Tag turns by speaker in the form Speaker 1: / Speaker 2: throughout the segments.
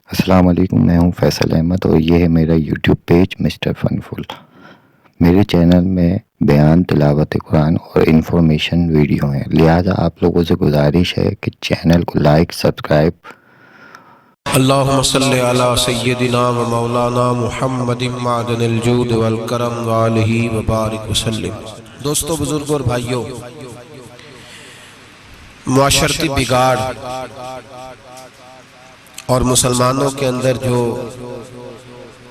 Speaker 1: अस्सलाम वालेकुम, मैं हूं फैसल अहमद और ये है मेरा यूट्यूब पेज मिस्टर फनफुल। मेरे चैनल में बयान, तिलावत कुरान और इन्फॉर्मेशन वीडियो हैं, लिहाजा आप लोगों से गुजारिश है कि चैनल को लाइक, सब्सक्राइब।
Speaker 2: अल्लाहुम्मा सल्लि अला सय्यदिना व मौलाना मुहम्मदिन मादनिल जूद वल करम व आलिहि व बारिक वसल्लम। दोस्तों, बुजुर्गों और भाइयों, मुआशरती बिगाड़ और मुसलमानों के अंदर जो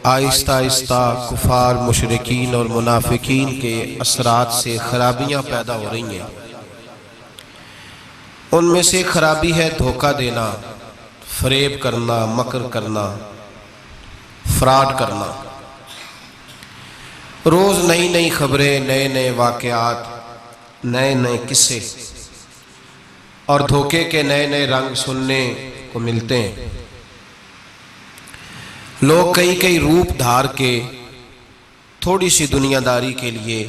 Speaker 2: आहिस्ता आहिस्ता कुफार, मुशरिकीन और मुनाफिकीन के असरात से खराबियाँ पैदा हो रही हैं, उनमें से खराबी है धोखा देना, फरेब करना, मकर करना, फ्रॉड करना। रोज़ नई नई खबरें, नए नए वाक़यात, नए नए किस्से और धोखे के नए नए रंग सुनने को मिलते हैं। लोग कई कई रूप धार के थोड़ी सी दुनियादारी के लिए,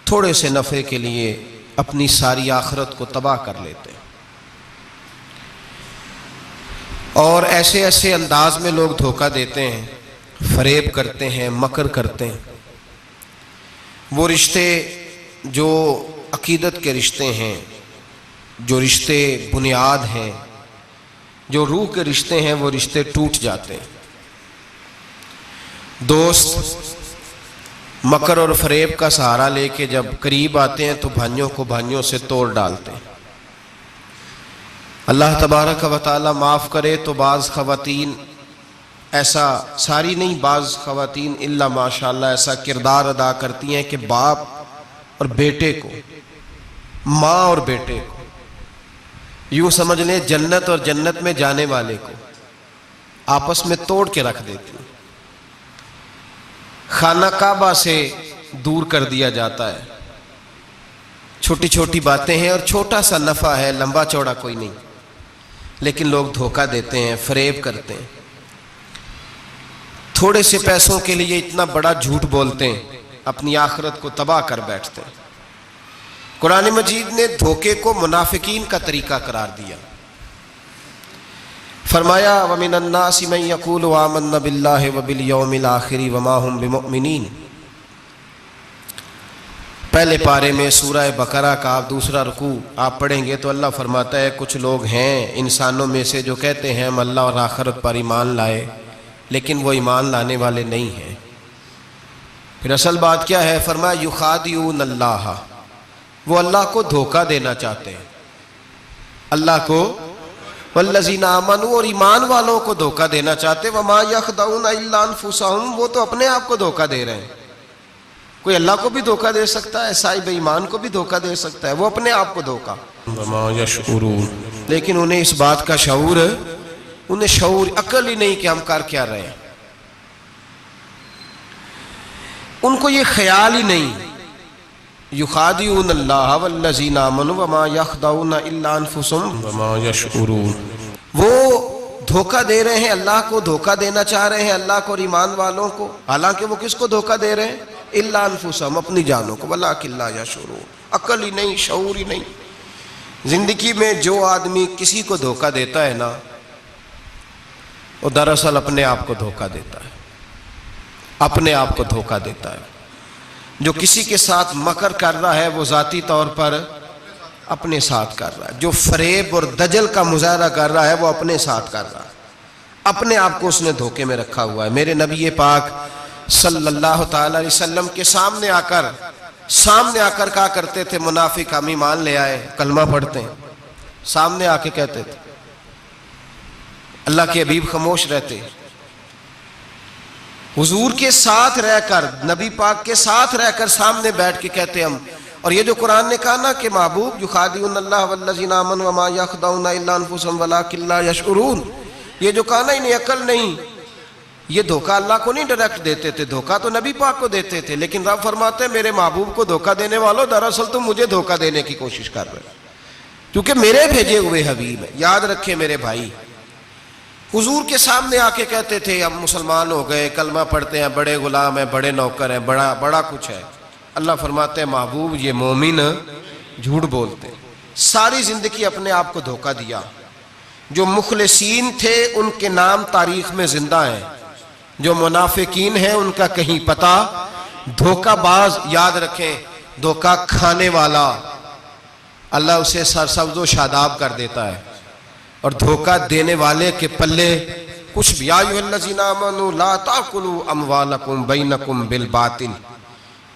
Speaker 2: थोड़े से नफ़े के लिए अपनी सारी आखिरत को तबाह कर लेते हैं और ऐसे ऐसे अंदाज में लोग धोखा देते हैं, फरेब करते हैं, मकर करते हैं। वो रिश्ते जो अकीदत के रिश्ते हैं, जो रिश्ते बुनियाद हैं, जो रूह के रिश्ते हैं, वो रिश्ते टूट जाते हैं। दोस्त मकर और फरेब का सहारा लेके जब करीब आते हैं तो भाइयों को भाइयों से तोड़ डालते हैं। अल्लाह तबारक व तआला माफ़ करे तो बाज़ ख़वातीन ऐसा, सारी नहीं, बाज़ ख़वातीन इल्ला माशाअल्लाह ऐसा किरदार अदा करती हैं कि बाप और बेटे को, माँ और बेटे को, यूँ समझ लें जन्नत और जन्नत में जाने वाले को आपस में तोड़ के रख देती हैं। खाना काबा से दूर कर दिया जाता है। छोटी छोटी बातें हैं और छोटा सा नफ़ा है, लंबा चौड़ा कोई नहीं, लेकिन लोग धोखा देते हैं, फरेब करते हैं। थोड़े से पैसों के लिए इतना बड़ा झूठ बोलते हैं, अपनी आखिरत को तबाह कर बैठते हैं। कुरान मजीद ने धोखे को मुनाफिकीन का तरीका करार दिया। फरमाया व मिनन्नासि मन यक़ूलु आमन्ना बिल्लाहि व बिल यौमिल आखिर व मा हुम बिमुमिनीन। पहले पारे में सूरह बकरा का आप दूसरा रुकू आप पढ़ेंगे तो अल्लाह फरमाता है कुछ लोग हैं इंसानों में से जो कहते हैं हम अल्लाह और आखिरत पर ईमान लाए, लेकिन वो ईमान लाने वाले नहीं हैं। फिर असल बात क्या है? फरमाया युखादिऊन अल्लाह, वो अल्लाह को धोखा देना चाहते हैं, अल्लाह को, वल्लज़ीना आमनू, और ईमान वालों को धोखा देना चाहते। वमा यख़दऊना इल्ला अनफुसहुम, वो तो अपने आप को धोखा दे रहे हैं। कोई अल्लाह को भी धोखा दे सकता है, साहिब ईमान को भी धोखा दे सकता है, वो अपने आप को धोखा। वमा यशऊरून, लेकिन उन्हें इस बात का शऊर, उन्हें शऊर, अकल ही नहीं कि हम कर क्या रहे हैं। उनको ये ख्याल ही नहीं। युखादिऊन अल्लाह वल्लज़ीना आमनू वमा यख़दऊना इल्ला अनफुसहुम वमा यशऊरून, वो धोखा दे रहे हैं, अल्लाह को धोखा देना चाह रहे हैं, अल्लाह को और ईमान वालों को। हालांकि वो किसको धोखा दे रहे हैं? इल्ला अनफुसहुम, अपनी जानों को। वलाकिन ला यशऊरून, अकल ही नहीं, शऊर ही नहीं। जिंदगी में जो आदमी किसी को धोखा देता है ना, वो दरअसल अपने आप को धोखा देता है, अपने आप को धोखा देता है। जो किसी के साथ मकर कर रहा है वो ज़ाती तौर पर अपने साथ कर रहा है। जो फरेब और दजल का मुजाहरा कर रहा है वो अपने साथ कर रहा है, अपने आप को उसने धोखे में रखा हुआ है। मेरे नबी पाक सल्लल्लाहु ताला अलैहि वसल्लम के सामने आकर कहा करते थे, मुनाफिक हम ईमान ले आए, कलमा पढ़ते हैं, सामने आके कहते थे। अल्लाह के हबीब खामोश रहते, हुजूर के साथ रहकर, नबी पाक के साथ रहकर सामने बैठ के कहते हम। और ये जो कुरान ने कहा ना कि महबूब युखादिऊन अल्लाह वल्लज़ीना आमनू वमा यख़दऊना इल्ला अनफुसहुम वलाकिन ला यशऊरून, ये जो कहा ना इन्हें अकल नहीं, ये धोखा अल्लाह को नहीं डायरेक्ट देते थे, धोखा तो नबी पाक को देते थे। लेकिन रब फरमाते हैं मेरे महबूब को धोखा देने वालों, दरअसल तुम मुझे धोखा देने की कोशिश कर रहे हो, क्योंकि मेरे भेजे हुए हबीब है। याद रखे मेरे भाई, हुजूर के सामने आके कहते थे हम मुसलमान हो गए, कलमा पढ़ते हैं, बड़े गुलाम हैं, बड़े नौकर हैं, बड़ा बड़ा कुछ है। अल्लाह फरमाते हैं महबूब ये मोमिन झूठ बोलते हैं, सारी जिंदगी अपने आप को धोखा दिया, जो मुखलिसीन थे उनके नाम तारीख में जिंदा हैं, जो मुनाफिकीन हैं उनका कहीं पता। धोखाबाज याद रखें, धोखा खाने वाला अल्लाह उसे सरसब्ज़ो शादाब कर देता है, और धोखा देने वाले के पल्ले कुछ भी। या अय्युहल्लज़ीना आमनू ला ताकुलू अमवालकुम बैनकुम बिल बातिल,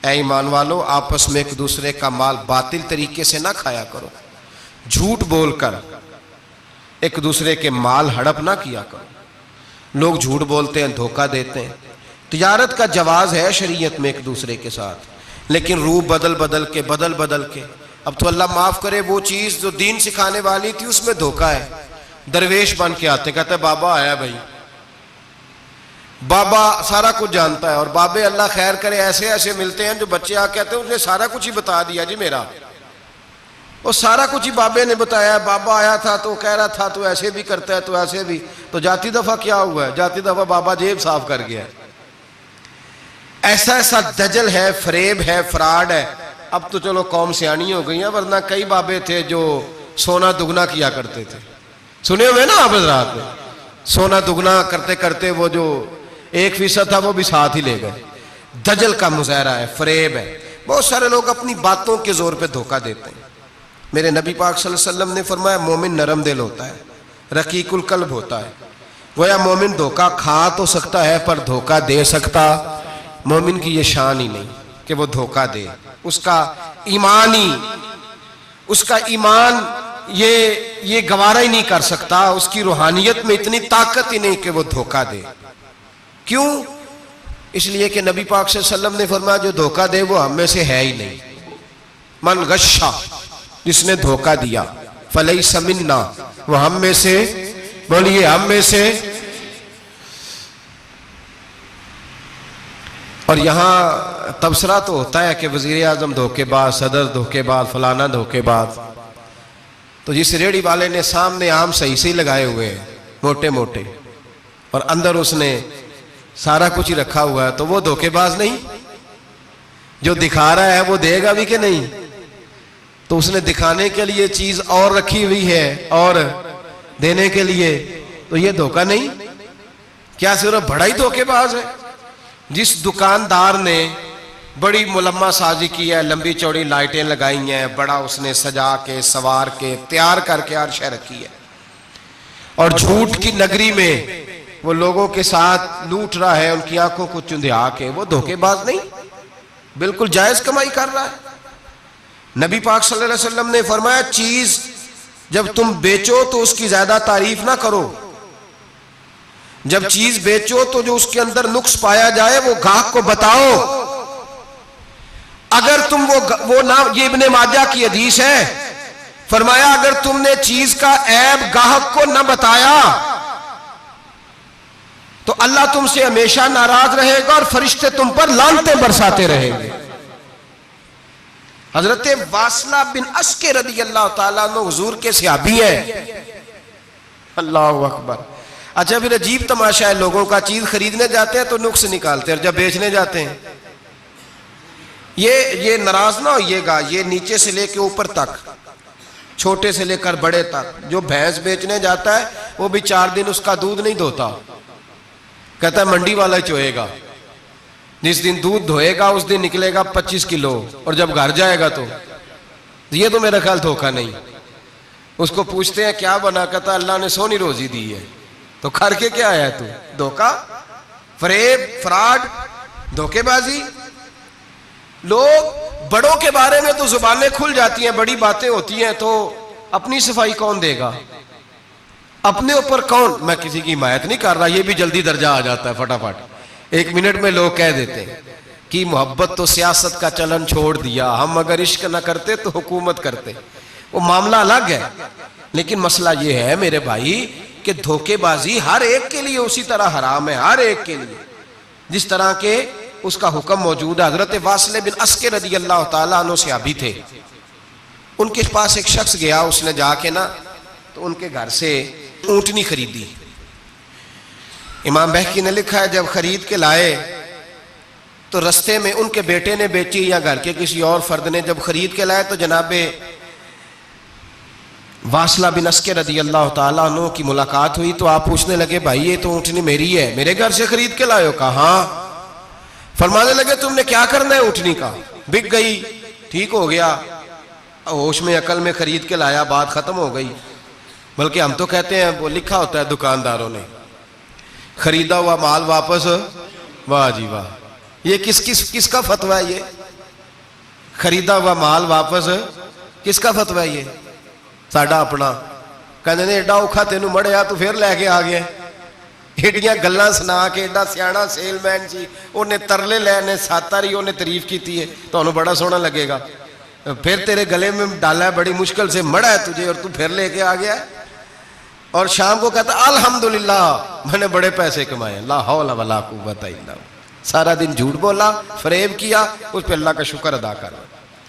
Speaker 2: ऐ ईमान वालो आपस में एक दूसरे का माल बातिल तरीके से ना खाया करो, झूठ बोलकर एक दूसरे के माल हड़प ना किया करो। लोग झूठ बोलते हैं, धोखा देते हैं। तिजारत का जवाज है शरीयत में एक दूसरे के साथ, लेकिन रूप बदल बदल के अब तो अल्लाह माफ करे, वो चीज जो दीन सिखाने वाली थी उसमें धोखा है। दरवेश बन के आते, कहते बाबा आया भाई, बाबा सारा कुछ जानता है। और बाबे अल्लाह खैर करे ऐसे ऐसे मिलते हैं जो बच्चे आ कहते हैं उसने सारा कुछ ही बता दिया जी मेरा, वो सारा कुछ ही बाबे ने बताया। बाबा आया था तो कह रहा था तो ऐसे भी करता है तो ऐसे भी, तो जाती दफा क्या हुआ है, जाती दफा बाबा जेब साफ कर गया। ऐसा ऐसा दजल है, फरेब है, फ्रॉड है। अब तो चलो कौम सियानी हो गई है, वरना कई बाबे थे जो सोना दुगना किया करते थे। सुने हुए ना आप रात में, सोना दुगना करते करते वो जो 1% था वो भी साथ ही ले गए। दजल का मुजाहरा है, फरेब है। बहुत सारे लोग अपनी बातों के जोर पे धोखा देते हैं। मेरे नबी पाक सल्लल्लाहु अलैहि वसल्लम ने फरमाया मोमिन नरम दिल होता है, रकीकुल कल्ब होता है। गोया मोमिन धोखा खा तो सकता है पर धोखा दे सकता मोमिन की ये शान ही नहीं कि वो धोखा दे। उसका ईमान ये गवारा ही नहीं कर सकता, उसकी रूहानियत में इतनी ताकत ही नहीं कि वो धोखा दे। क्यों? इसलिए कि नबी पाक सल्लल्लाहु अलैहि वसल्लम ने फरमाया जो धोखा दे वो हम में से है ही नहीं। मन गश्शा, जिसने धोखा दिया, फलैसा मिन्ना, वो हम में से, बोलिए हम में से। और यहाँ तबसरा तो होता है कि वजीर आजम धोखेबाज, सदर धोखेबाज, फलाना धोखेबाज। तो जिस रेड़ी वाले ने सामने आम सही से लगाए हुए हैं मोटे मोटे, और अंदर उसने सारा कुछ ही रखा हुआ है, तो वो धोखेबाज नहीं? जो दिखा रहा है वो देगा भी कि नहीं? तो उसने दिखाने के लिए चीज और रखी हुई है और देने के लिए, तो ये धोखा नहीं? क्या सिर्फ बड़ा ही धोखेबाज है? जिस दुकानदार ने बड़ी मुलम्मा साजी की है, लंबी चौड़ी लाइटें लगाई हैं, बड़ा उसने सजा के सवार के तैयार करके आरशा रखी है, और झूठ की नगरी में वो लोगों के साथ लूट रहा है, उनकी आंखों को चुंधिया के, वो धोखेबाज नहीं? बिल्कुल जायज कमाई कर रहा है। नबी पाक सल्लल्लाहु अलैहि वसल्लम ने फरमाया चीज जब तुम बेचो तो उसकी ज्यादा तारीफ ना करो। जब चीज बेचो तो जो उसके अंदर नुक्स पाया जाए वो गाहक को बताओ। अगर तुम वो ना, ये इब्ने माजा की हदीस है, फरमाया अगर तुमने चीज का ऐब गाहक को न बताया तो अल्लाह तुमसे हमेशा नाराज रहेगा और फरिश्ते तुम पर लानतें बरसाते रहेंगे। हजरत वासला बिन अस्के रदी अल्लाह ताला अन्हु हुजूर के सहाबी हैं। अल्लाहु अकबर। अच्छा, फिर अजीब तमाशा है, लोगों का चीज खरीदने जाते हैं तो नुक्स निकालते हैं, और जब बेचने जाते हैं ये नाराज ना होइएगा, ये नीचे से लेकर ऊपर तक, छोटे से लेकर बड़े तक, जो भैंस बेचने जाता है वो भी 4 दिन उसका दूध नहीं धोता, कहता है मंडी वाला ही चोएगा। जिस दिन दूध धोएगा उस दिन निकलेगा 25 किलो, और जब घर जाएगा तो ये तो मेरा ख्याल धोखा नहीं। उसको पूछते हैं क्या बना, कहता अल्लाह ने सोनी रोजी दी है। तो करके क्या आया तू? धोखा, फरेब, फ्रॉड, धोखेबाजी। लोग बड़ों के बारे में तो जुबानें खुल जाती हैं, बड़ी बातें होती हैं, तो अपनी सफाई कौन देगा? अपने ऊपर कौन? मैं किसी की हिमायत नहीं कर रहा, ये भी जल्दी दर्जा आ जाता है फटाफट, 1 मिनट में लोग कह देते हैं कि मोहब्बत तो सियासत का चलन छोड़ दिया, हम अगर इश्क न करते तो हुकूमत करते। वो मामला अलग है, लेकिन मसला ये है मेरे भाई कि धोखेबाजी हर एक के लिए उसी तरह हराम है, हर एक के लिए जिस तरह के उसका हुक्म मौजूद है। हजरत वासिल बिन अस्के रदी अल्लाह ताला अन्हु सहाबी थे, उनके पास एक शख्स गया, उसने जाके ना तो उनके घर से ऊंटनी खरीदी। इमाम बहकी ने लिखा है जब खरीद के लाए तो रस्ते में उनके बेटे ने बेची या घर के किसी और फर्द ने जब खरीद के लाए तो जनाबे वासला बिन अस्कर रदी अल्लाह ताला अन्हु की मुलाकात हुई तो आप पूछने लगे, भाई ये तो ऊँटनी मेरी है, मेरे घर से खरीद के लाए हो? कहा हाँ। फरमाने लगे, तुमने क्या करना है ऊँटनी का? बिक गई, ठीक हो गया, होश में अकल में खरीद के लाया, बात खत्म हो गई। बल्कि हम तो कहते हैं, वो लिखा होता है दुकानदारों ने, खरीदा हुआ माल वापस। वाह जी वाह, ये किसका फतवा है? ये खरीदा हुआ माल वापस किसका फतवा है? ये साडा अपना। कहते ने एडा औखा तेनू मड़िया, तू फिर लैके आ गया। एडियां गल्लां सुना के, एडा सियाना सेलमैन सी, उन्हें तरले लैने, 7 वारी उन्हें तारीफ की है, तो बड़ा सोहना लगेगा। फिर तेरे गले में डाला है, बड़ी मुश्किल से मड़ा है तुझे, और तू फिर लेके आ गया। और शाम को कहता अल्हम्दुलिल्लाह मैंने बड़े पैसे कमाए, ला हौला वला कुव्वता इल्ला। सारा दिन झूठ बोला, फरेब किया, उस पर अल्लाह का शुक्र अदा कर।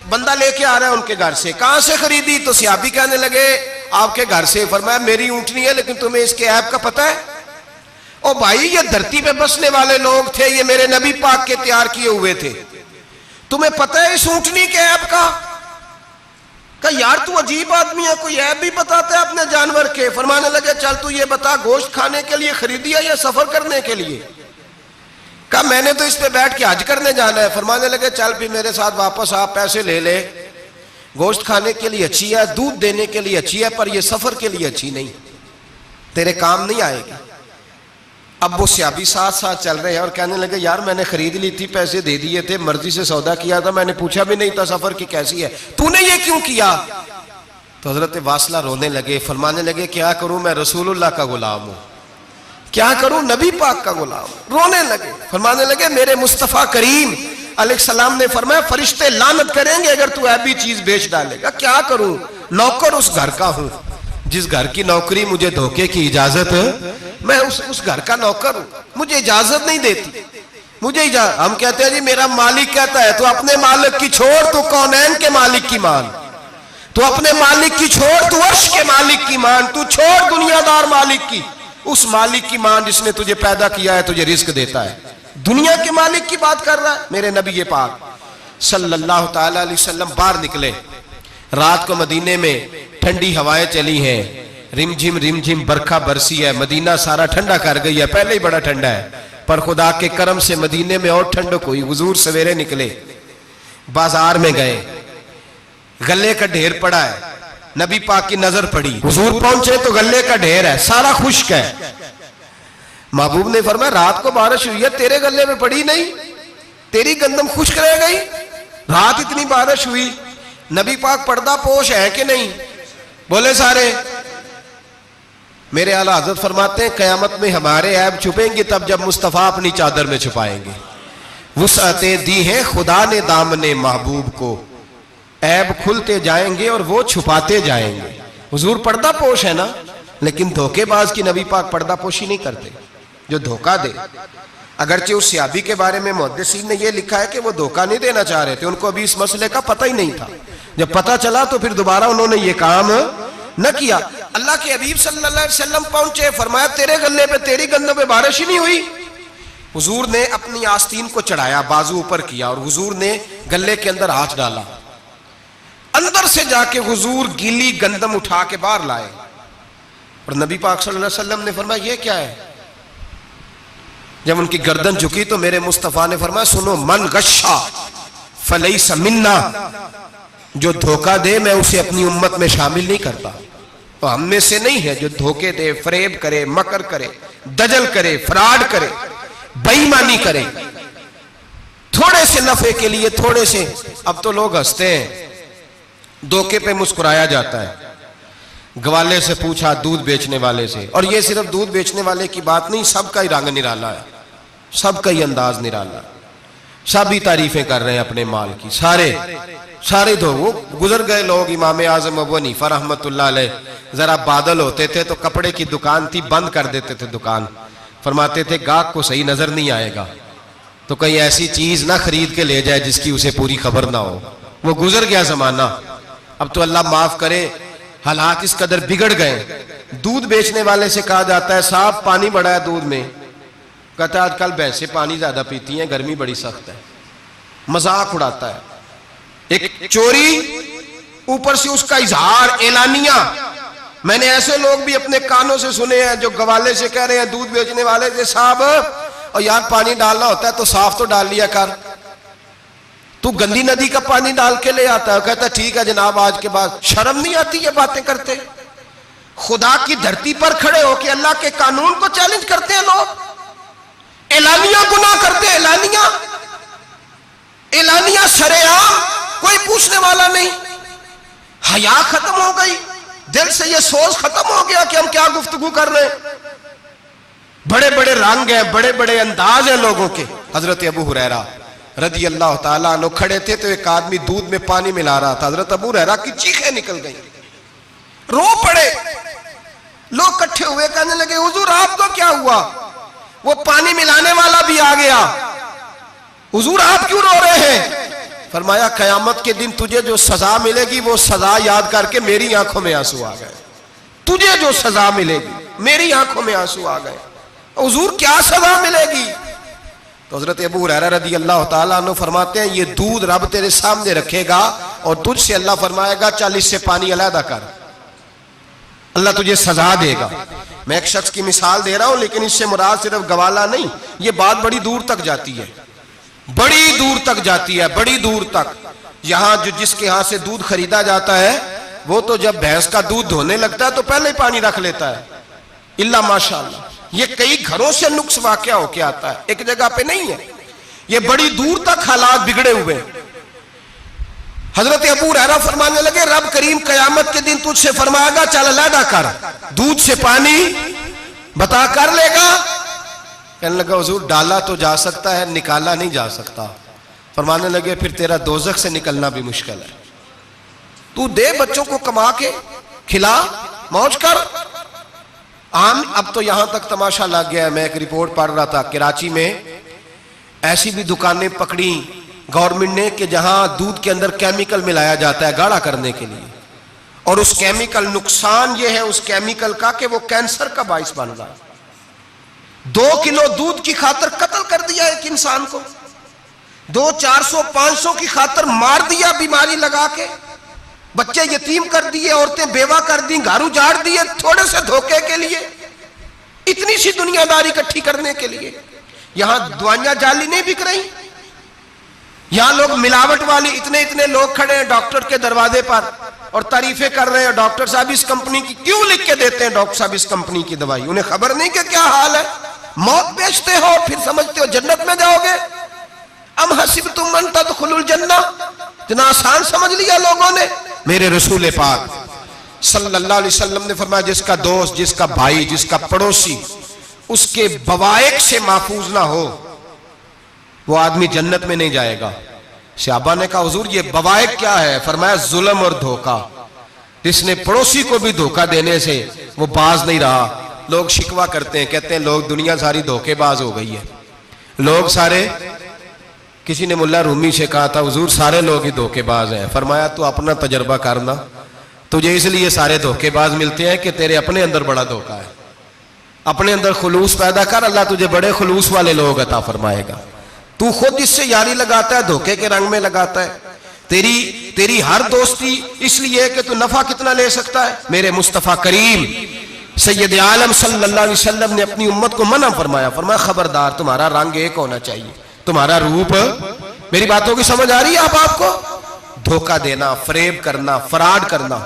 Speaker 2: बंदा लेके आ रहा है उनके घर से, कहां से खरीदी? तो सियाबी कहने लगे आपके घर से। फरमाया मेरी ऊँटनी है, लेकिन तुम्हें इसके ऐप का पता है? ओ भाई, ये धरती पे बसने वाले लोग थे, ये मेरे नबी पाक के तैयार किए हुए थे, तुम्हें पता है इस ऊँटनी के ऐप का? यार तू अजीब आदमी है, कोई ऐप भी बताता है अपने जानवर के। फरमाने लगे चल तू ये बता, गोश्त खाने के लिए खरीदी है या सफर करने के लिए? कहा मैंने तो इस पे बैठ के हज करने जाना है। फरमाने लगे चल भी मेरे साथ वापस आ, पैसे ले ले, गोश्त खाने के लिए अच्छी है, दूध देने के लिए अच्छी है, पर यह सफर के लिए अच्छी नहीं, तेरे काम नहीं आएगी। अब वो सियाबी साथ साथ चल रहे हैं और कहने लगे यार मैंने खरीद ली थी, पैसे दे दिए थे, मर्जी से सौदा किया था, मैंने पूछा भी नहीं था सफर की कैसी है, तूने ये क्यों किया? तो हजरत वासला रोने लगे, फरमाने लगे क्या करूं, मैं रसूलुल्लाह का गुलाम हूं, क्या करूं, नबी पाक का गुलाम। रोने लगे, फरमाने लगे मेरे मुस्तफ़ा करीम अलैहिस्सलाम ने फरमाया फरिश्ते लानत करेंगे अगर तू ऐसी चीज बेच डालेगा। क्या करूं, नौकर उस घर का हूं, जिस घर की नौकरी मुझे धोखे की इजाजत, मैं उस घर का नौकर हूं, मुझे इजाजत नहीं देती, मुझे हम कहते हैं जी मेरा मालिक कहता है, तो अपने मालिक की छोड़, तू कौनैन के मालिक की मान, तू अपने मालिक की छोड़, तू अर्श के मालिक की मान, तू छोड़ दुनियादार मालिक की, उस मालिक की मान जिसने तुझे पैदा किया है, तुझे रिस्क देता है। दुनिया के मालिक की बात कर रहा है। मेरे नबी पाक सल्लल्लाहु ताला अलैहि वसल्लम बाहर निकले, रात को मदीने में ठंडी हवाएं चली हैं, रिमझिम बरखा बरसी है, मदीना सारा ठंडा कर गई है, पहले ही बड़ा ठंडा है, पर खुदा के करम से मदीने में और ठंडक हुई। हुजूर सवेरे निकले, बाजार में गए, गल्ले का ढेर पड़ा है, नबी पाक की नजर पड़ी, हुजूर पहुंचे तो गल्ले का ढेर है, सारा खुश्क है। महबूब ने फरमाया रात को बारिश हुई है, तेरे गल्ले में पड़ी नहीं, तेरी गंदम खुश्क रह गई, रात इतनी बारिश हुई। नबी पाक पर्दा पोश है कि नहीं? बोले सारे। मेरे आला हज़रत फरमाते हैं क़यामत में हमारे ऐब छुपेंगे तब जब मुस्तफ़ा अपनी चादर में छुपाएंगे। वुसअतें दी हैं खुदा ने दामने महबूब को, ऐब खुलते जाएंगे और वो छुपाते जाएंगे। हुजूर पर्दा पोश है ना, लेकिन धोखेबाज की नबी पाक पर्दा पोशी नहीं करते, जो धोखा दे। अगरचे उस सियाबी के बारे में मुहद्दिसीन ने यह लिखा है कि वो धोखा नहीं देना चाह रहे थे, उनको अभी इस मसले का पता ही नहीं था, जब पता चला तो फिर दोबारा उन्होंने ये काम न किया। अल्लाह के हबीब सल्लल्लाहु अलैहि वसल्लम पहुंचे, फरमाया तेरे गले पे तेरी गंदों पे बारिश ही नहीं हुई। हुजूर ने अपनी आस्तीन को चढ़ाया, बाजू ऊपर किया और हुजूर ने गले के अंदर हाथ डाला, अंदर से जाके हुजूर गीली गंदम उठा के बाहर लाए और नबी पाक सल्लल्लाहु अलैहि वसल्लम ने फरमाया ये क्या है? जब उनकी गर्दन झुकी तो मेरे मुस्तफ़ा ने फरमाया सुनो, मन गश्शा फलैसा मिन्ना, जो धोखा दे मैं उसे अपनी उम्मत में शामिल नहीं करता। तो हम में से नहीं है जो धोखे दे, फरेब करे, मकर करे, दजल करे, फ्रॉड करे, बेईमानी करे, थोड़े से नफे के लिए, थोड़े से। अब तो लोग हंसते हैं, धोखे पे मुस्कुराया जाता है। ग्वाले से पूछा, दूध बेचने वाले से, और ये सिर्फ दूध बेचने वाले की बात नहीं, सबका ही रंग निराला है, सबका ही अंदाज निराला, सब ही तारीफें कर रहे हैं अपने माल की, सारे दो। वो गुजर गए लोग, इमाम आजम अबू हनीफा रहमतुल्लाह अलैह, जरा बादल होते थे तो कपड़े की दुकान थी, बंद कर देते थे दुकान, फरमाते थे गाहक को सही नजर नहीं आएगा तो कहीं ऐसी चीज ना खरीद के ले जाए जिसकी उसे पूरी खबर ना हो। वो गुजर गया जमाना। अब तो अल्लाह माफ करे, हालात इस कदर बिगड़ गए। दूध बेचने वाले से कहा जाता है साहब पानी बड़ा है दूध में, कहता है आजकल भैंसें पानी ज्यादा पीती हैं, गर्मी बड़ी सख्त है, मजाक उड़ाता है। एक चोरी, ऊपर से उसका इजहार एलानिया, मैंने ऐसे लोग भी अपने कानों से सुने हैं जो गवाले से कह रहे हैं, दूध बेचने वाले से, साहब और यार पानी डालना होता है तो साफ तो डाल लिया कर, तू गंदी नदी का पानी डाल के ले आता है। कहता ठीक है जनाब, आज के बाद शर्म नहीं आती ये बातें करते? खुदा की धरती पर खड़े होकर अल्लाह के कानून को चैलेंज करते हैं लोग, एलानिया गुनाह करते हैं, एलानिया सरेआम, कोई पूछने वाला नहीं। हया खत्म हो गई, दिल से ये सोच खत्म हो गया कि हम क्या गुफ्तगू कर रहे हैं। बड़े बड़े रंग हैं, बड़े बड़े अंदाज हैं लोगों के। हजरत अबू हुरैरा रदी अल्लाह ताला अन्हु खड़े थे तो एक आदमी दूध में पानी मिला रहा था। हजरत अबू हुरैरा की चीखें निकल गई, रो पड़े। लोग इकट्ठे हुए, कहने लगे हुजूर आपको क्या हुआ? वो पानी मिलाने वाला भी आ गया, हुजूर आप क्यों रो रहे हैं? फरमाया कयामत के दिन तुझे जो सजा मिलेगी वो सजा याद करके मेरी आंखों में आंसू आ गए। तुझे जो सजा मिलेगी मेरी आंखों में आंसू आ गए। हुजूर क्या सजा मिलेगी? तो हजरत अबू हुरैरा रदी अल्लाह ताला अन्हु फरमाते हैं ये दूध रब तेरे सामने रखेगा और तुझसे अल्लाह फरमाएगा चल इससे पानी अलहदा कर, अल्लाह तुझे सजा देगा। मैं एक शख्स की मिसाल दे रहा हूं, लेकिन इससे मुराद सिर्फ गवाला नहीं, ये बात बड़ी दूर तक जाती है, बड़ी दूर तक जाती है, बड़ी दूर तक। यहां जो जिसके यहां से दूध खरीदा जाता है वो तो जब भैंस का दूध धोने लगता है तो पहले ही पानी रख लेता है, इल्ला माशाअल्लाह। ये कई घरों से नुक्स वाकया होके आता है, एक जगह पे नहीं है, ये बड़ी दूर तक हालात बिगड़े हुए। हजरत अबू हुरैरा फरमाने लगे रब करीम कयामत के दिन तुझसे फरमाएगा चल अलहदा कर, दूध से पानी बता कर लेगा? कहने लगा हुजूर डाला तो जा सकता है, निकाला नहीं जा सकता। फरमाने लगे फिर तेरा दोजख से निकलना भी मुश्किल है, तू दे बच्चों को कमा के खिला, मौज कर। अब तो यहां तक तमाशा लग गया है। मैं एक रिपोर्ट पढ़ रहा था, कराची में ऐसी भी दुकानें पकड़ी गवर्नमेंट ने कि जहां दूध के अंदर केमिकल मिलाया जाता है गाढ़ा करने के लिए, और उस केमिकल, नुकसान यह है उस केमिकल का कि वो कैंसर का बाइस बन रहा है। 2 किलो दूध की खातर कत्ल कर दिया एक इंसान को, 200-400-500 की खातर मार दिया बीमारी लगा के, बच्चे यतीम कर दिए, औरतें बेवा कर दी, घर उजाड़ दिए थोड़े से धोखे के लिए, इतनी सी दुनियादारी इकट्ठी करने के लिए। यहां दवाइयां जाली नहीं बिक रही, यहां लोग मिलावट वाली, इतने इतने लोग खड़े हैं डॉक्टर के दरवाजे पर और तारीफें कर रहे हैं, डॉक्टर साहब इस कंपनी की क्यों लिख के देते हैं, डॉक्टर साहब इस कंपनी की दवाई, उन्हें खबर नहीं कि क्या हाल है। मौत बेचते हो फिर समझते हो जन्नत में जाओगे। अम हसिबतुम अन तदखुलुल जन्नह, इतना आसान समझ लिया लोगों ने। मेरे रसूल पाक सल्लल्लाहु अलैहि वसल्लम ने फरमाया जिसका दोस्त, जिसका भाई, जिसका पड़ोसी उसके बवाइक से महफूज ना हो वो आदमी जन्नत में नहीं जाएगा। सहाबा ने कहा हुजूर ये बवाइक क्या है? फरमाया जुल्म और धोखा। जिसने पड़ोसी को भी धोखा देने से वो बाज नहीं रहा। लोग शिकवा करते हैं, कहते हैं लोग दुनिया सारी धोखेबाज हो गई है, लोग सारे, किसी ने मुल्ला रूमी से कहा था हुजूर सारे लोग ही धोखेबाज हैं। फरमाया तू अपना तजर्बा करना, तुझे इसलिए सारे धोखेबाज मिलते हैं कि तेरे अपने अंदर बड़ा धोखा है। अपने अंदर खुलूस पैदा कर, अल्लाह तुझे बड़े खुलूस वाले लोग अता फरमाएगा। तू खुद इससे यारी लगाता है, धोखे के रंग में लगाता है। तेरी हर दोस्ती इसलिए कि तू नफा कितना ले सकता है। मेरे मुस्तफा करीम सैयद आलम सल्लल्लाहु अलैहि वसल्लम ने अपनी उम्मत को मना फरमाया, फरमाया खबरदार तुम्हारा रंग एक होना चाहिए, तुम्हारा रूप। मेरी बातों की समझ आ रही है आप? आपको धोखा देना, फरेब करना, फराड करना।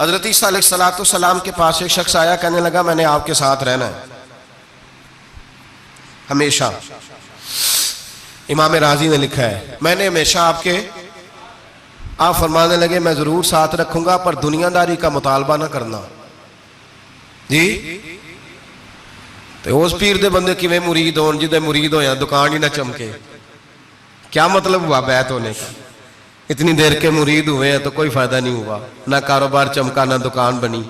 Speaker 2: हजरत ईसा अलैहिस्सलाम के पास एक शख्स आया, कहने लगा मैंने आपके साथ रहना है हमेशा। इमाम राजी ने लिखा है मैंने हमेशा आपके, आप फरमाने लगे मैं जरूर साथ रखूंगा पर दुनियादारी का मुतालबा ना करना जी। तो उस पीर दे बंदे किवें मुरीद होन जिदे मुरीद होया दुकान ही ना चमके, क्या मतलब हुआ बैत होने का? इतनी देर के मुरीद हुए हैं तो कोई फायदा नहीं हुआ, ना कारोबार चमका ना दुकान बनी।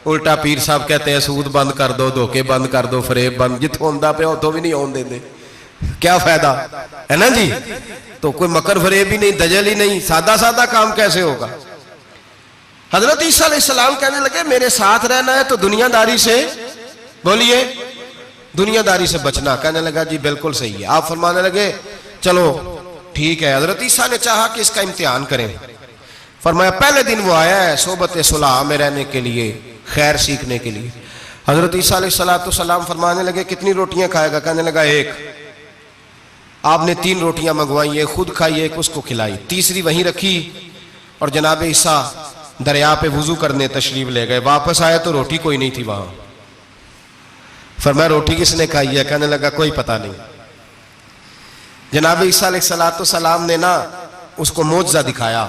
Speaker 2: उल्टा पीर साहब कहते हैं सूद बंद कर दो, धोखे बंद कर दो, फरेब बंद, जिथों आंदा पे उतों भी नहीं आउण देंदे, क्या फायदा है ना जी। तो कोई मकर फरेब ही नहीं, दजल ही नहीं, सादा सादा काम कैसे होगा। हजरत ईसा अलैहिस्सलाम कहने लगे मेरे साथ रहना है तो दुनियादारी से, बोलिए दुनियादारी से बचना। कहने लगा जी बिल्कुल सही है। आप फरमाने लगे चलो ठीक है। हजरत ईसा ने चाहा कि इसका इम्तिहान करें। फरमाया पहले दिन वो आया है सोबत सुलह में रहने के लिए, खैर सीखने के लिए। हजरत ईसा अलैहिस्सलाम फरमाने लगे कितनी रोटियां खाएगा? कहने लगा एक। आपने 3 रोटियां मंगवाई, एक खुद खाई, एक उसको खिलाई, तीसरी वहीं रखी और जनाब ईसा दरिया पे वुजू करने तशरीफ ले गए। वापस आए तो रोटी कोई नहीं थी वहां। फरमाया रोटी किसने खाई है? कहने लगा कोई पता नहीं। जनाब ईसा अलैहिस्सलाम ने ना उसको मोजज़ा दिखाया।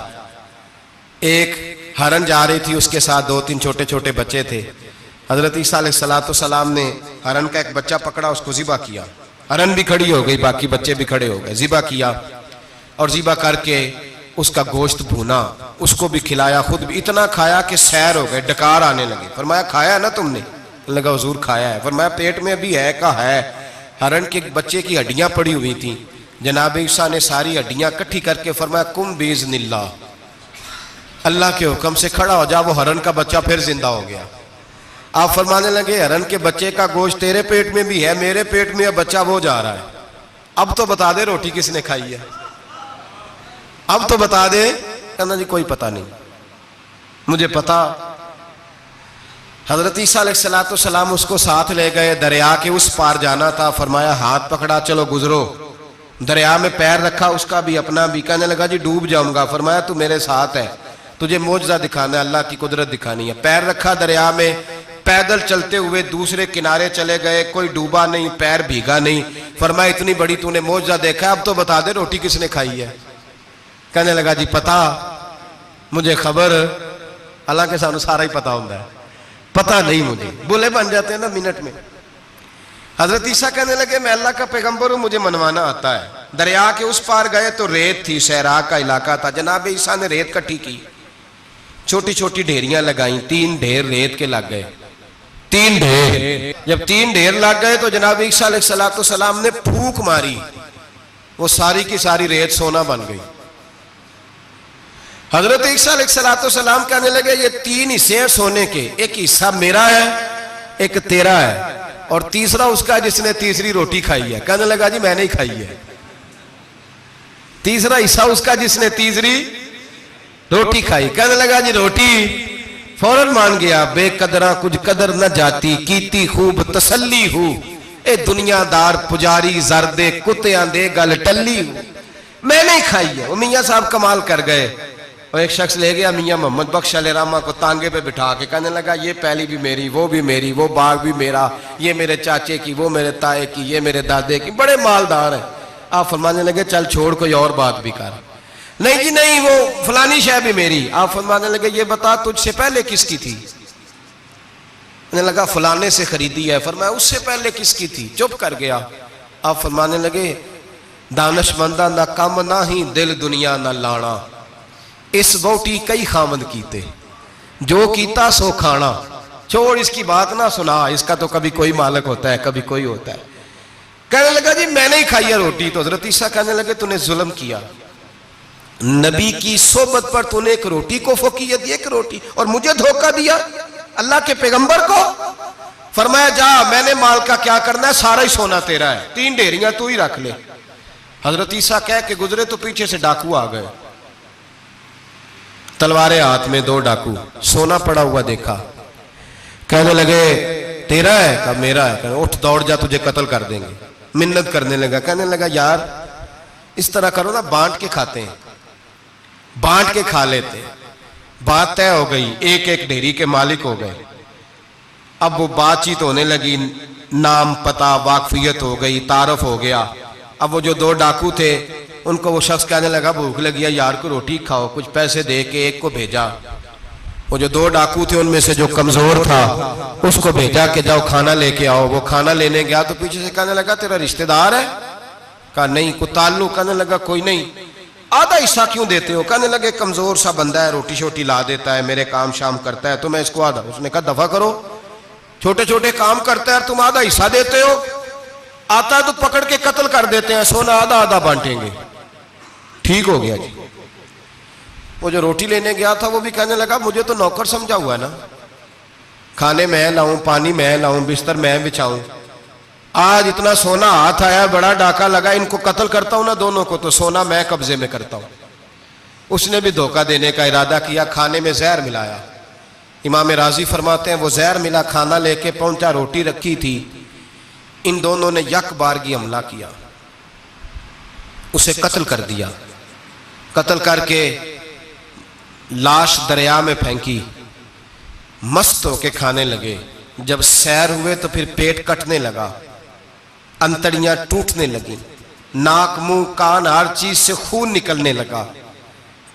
Speaker 2: एक हरन जा रही थी, उसके साथ 2-3 छोटे छोटे बच्चे थे। हजरत ईसा अलैहिस्सलाम ने हरन का एक बच्चा पकड़ा, उसको ज़िबा किया। हरन भी खड़ी हो गई, बाकी बच्चे भी खड़े हो गए। ज़िबा किया और ज़िबा करके उसका गोश्त भूना, उसको भी खिलाया, खुद भी इतना खाया कि सैर हो गए, डकार आने लगे। फरमाया खाया ना तुमने? लगा हुजूर खाया है। फरमाया पेट में अभी है? का है। हरन के बच्चे की हड्डियां पड़ी हुई थी। जनाब ईसा ने सारी हड्डियां इकट्ठी करके फरमाया कुम बिइज़्निल्लाह, अल्लाह के हुक्म से खड़ा हो जा। वो हरन का बच्चा फिर जिंदा हो गया। आप फरमाने लगे हरन के बच्चे का गोश्त तेरे पेट में भी है, मेरे पेट में बच्चा वो जा रहा है, अब तो बता दे रोटी किसने खाई है, अब तो बता दे। कहना जी कोई पता नहीं, मुझे पता। हजरत ईसा अलैहिस्सलाम उसको साथ ले गए, दरिया के उस पार जाना था। फरमाया हाथ पकड़ा चलो गुजरो। दरिया में पैर रखा, उसका भी अपना भी। कहने लगा जी डूब जाऊंगा। फरमाया तू मेरे साथ है, तुझे मोजज़ा दिखाना है, अल्लाह की कुदरत दिखानी है। पैर रखा दरिया में, पैदल चलते हुए दूसरे किनारे चले गए। कोई डूबा नहीं, पैर भीगा नहीं। फरमाया इतनी बड़ी तूने मोजज़ा देखा, अब तो बता दे रोटी किसने खाई है। कहने लगा जी पता, मुझे खबर, हालांकि सानू सारा ही पता होता है, पता नहीं मुझे। बुले बन जाते हैं ना मिनट में। हजरत ईसा कहने लगे मैं अल्लाह का पैगंबर हूं, मुझे मनवाना आता है। दरिया के उस पार गए तो रेत थी, सहरा का इलाका था। जनाब ईसा ने रेत इकट्ठी की, छोटी छोटी ढेरियां लगाई। 3 ढेर रेत के लग गए, 3 ढेर। जब 3 ढेर लग गए तो जनाब ईसा अलैहिस्सलाम ने फूंक मारी, वो सारी की सारी रेत सोना बन गई। हजरत ईसा अलैहिस्सलाम कहने लगे ये 3 हिस्से हैं सोने के, एक हिस्सा मेरा है, एक तेरा है और तीसरा उसका जिसने तीसरी रोटी खाई है। कहने लगा जी मैंने ही खाई है। तीसरा हिस्सा उसका जिसने तीसरी रोटी खाई। कहने लगा जी रोटी। फौरन मान गया, बेकदरा कुछ कदर न जाती, कीती खूब तसल्ली हूं, ए दुनियादार पुजारी जरदे कुत्तियां दे गल टल्ली हूं, मैंने ही खाई है। वो मियाँ साहब कमाल कर गए। और एक शख्स ले गया मियाँ मोहम्मद बख्श अलैहिर्रहमा को तांगे पे बिठा के, कहने लगा ये पहली भी मेरी, वो भी मेरी, वो बाग भी मेरा, ये मेरे चाचे की, वो मेरे ताए की, ये मेरे दादे की, बड़े मालदार हैं। आप फरमाने लगे चल छोड़ कोई और बात भी कर। नहीं जी नहीं, वो फलानी शय भी मेरी। आप फरमाने लगे ये बता तुझसे पहले किसकी थी? कहने लगा फलाने से खरीदी है। फरमाया उससे पहले किसकी थी? चुप कर गया। आप फरमाने लगे दानशमंदा ना कम ना ही दिल दुनिया ना लाना, इस वोटी कई खामद कीते, जो कीता सो खाना, छोड़ इसकी बात ना सुना, इसका तो कभी कोई मालिक होता है कभी कोई होता है। कहने लगा जी मैंने ही खाई है रोटी। तो हजरत ईसा कहने लगे तूने जुल्म किया, नबी की सोबत पर तूने एक रोटी को फकीयत दी, एक रोटी, और मुझे धोखा दिया अल्लाह के पैगंबर को। फरमाया जा मैंने माल का क्या करना है, सारा ही सोना तेरा है, 3 ढेरियां तू ही रख ले। हजरत ईसा कह के गुजरे तो पीछे से डाकू आ गए, तलवारें हाथ में, 2 डाकू, सोना पड़ा हुआ देखा। कहने लगे तेरा है? कहा मेरा है। कहने उठ दौड़ जा तुझे कत्ल कर देंगे। मिन्नत करने लगा। कहने लगा यार इस तरह करो ना, बांट के खाते हैं, बांट के खा लेते। बात तय हो गई, एक एक ढेरी के मालिक हो गए। अब वो बातचीत होने लगी, नाम पता वाकफियत हो गई, तारफ हो गया। अब वो जो 2 डाकू थे उनको वो शख्स कहने लगा भूख लगी है यार को रोटी खाओ, कुछ पैसे दे के एक को भेजा। वो जो 2 डाकू थे उनमें से जो कमजोर था उसको भेजा कि जाओ खाना लेके आओ। वो खाना लेने गया तो पीछे से कहने लगा तेरा रिश्तेदार है? कहा नहीं। कोई ताल्लुक? कहने लगा कोई नहीं। आधा हिस्सा क्यों देते हो? कहने लगे कमजोर सा बंदा है, रोटी शोटी ला देता है, मेरे काम शाम करता है, तो मैं इसको आधा। उसने कहा दफा करो, छोटे छोटे काम करता है तुम आधा हिस्सा देते हो, आता है तो पकड़ के कत्ल कर देते हैं, सोना आधा आधा बांटेंगे। ठीक हो गया जी। वो जो रोटी लेने गया था वो भी कहने लगा मुझे तो नौकर समझा हुआ ना, खाने मैं लाऊं, पानी मैं लाऊं, बिस्तर मैं बिछाऊं, आज इतना सोना हाथ आया, बड़ा डाका लगा, इनको कत्ल करता हूं ना दोनों को, तो सोना मैं कब्जे में करता हूं। उसने भी धोखा देने का इरादा किया, खाने में जहर मिलाया। इमाम राजी फरमाते हैं वो जहर मिला खाना लेके पहुंचा, रोटी रखी थी, इन दोनों ने यक बारगी हमला किया, उसे कत्ल कर दिया। कत्ल करके लाश दरिया में फेंकी, मस्त होके खाने लगे। जब सैर हुए तो फिर पेट कटने लगा, अंतड़ियां टूटने लगी, नाक मुंह कान हर चीज से खून निकलने लगा।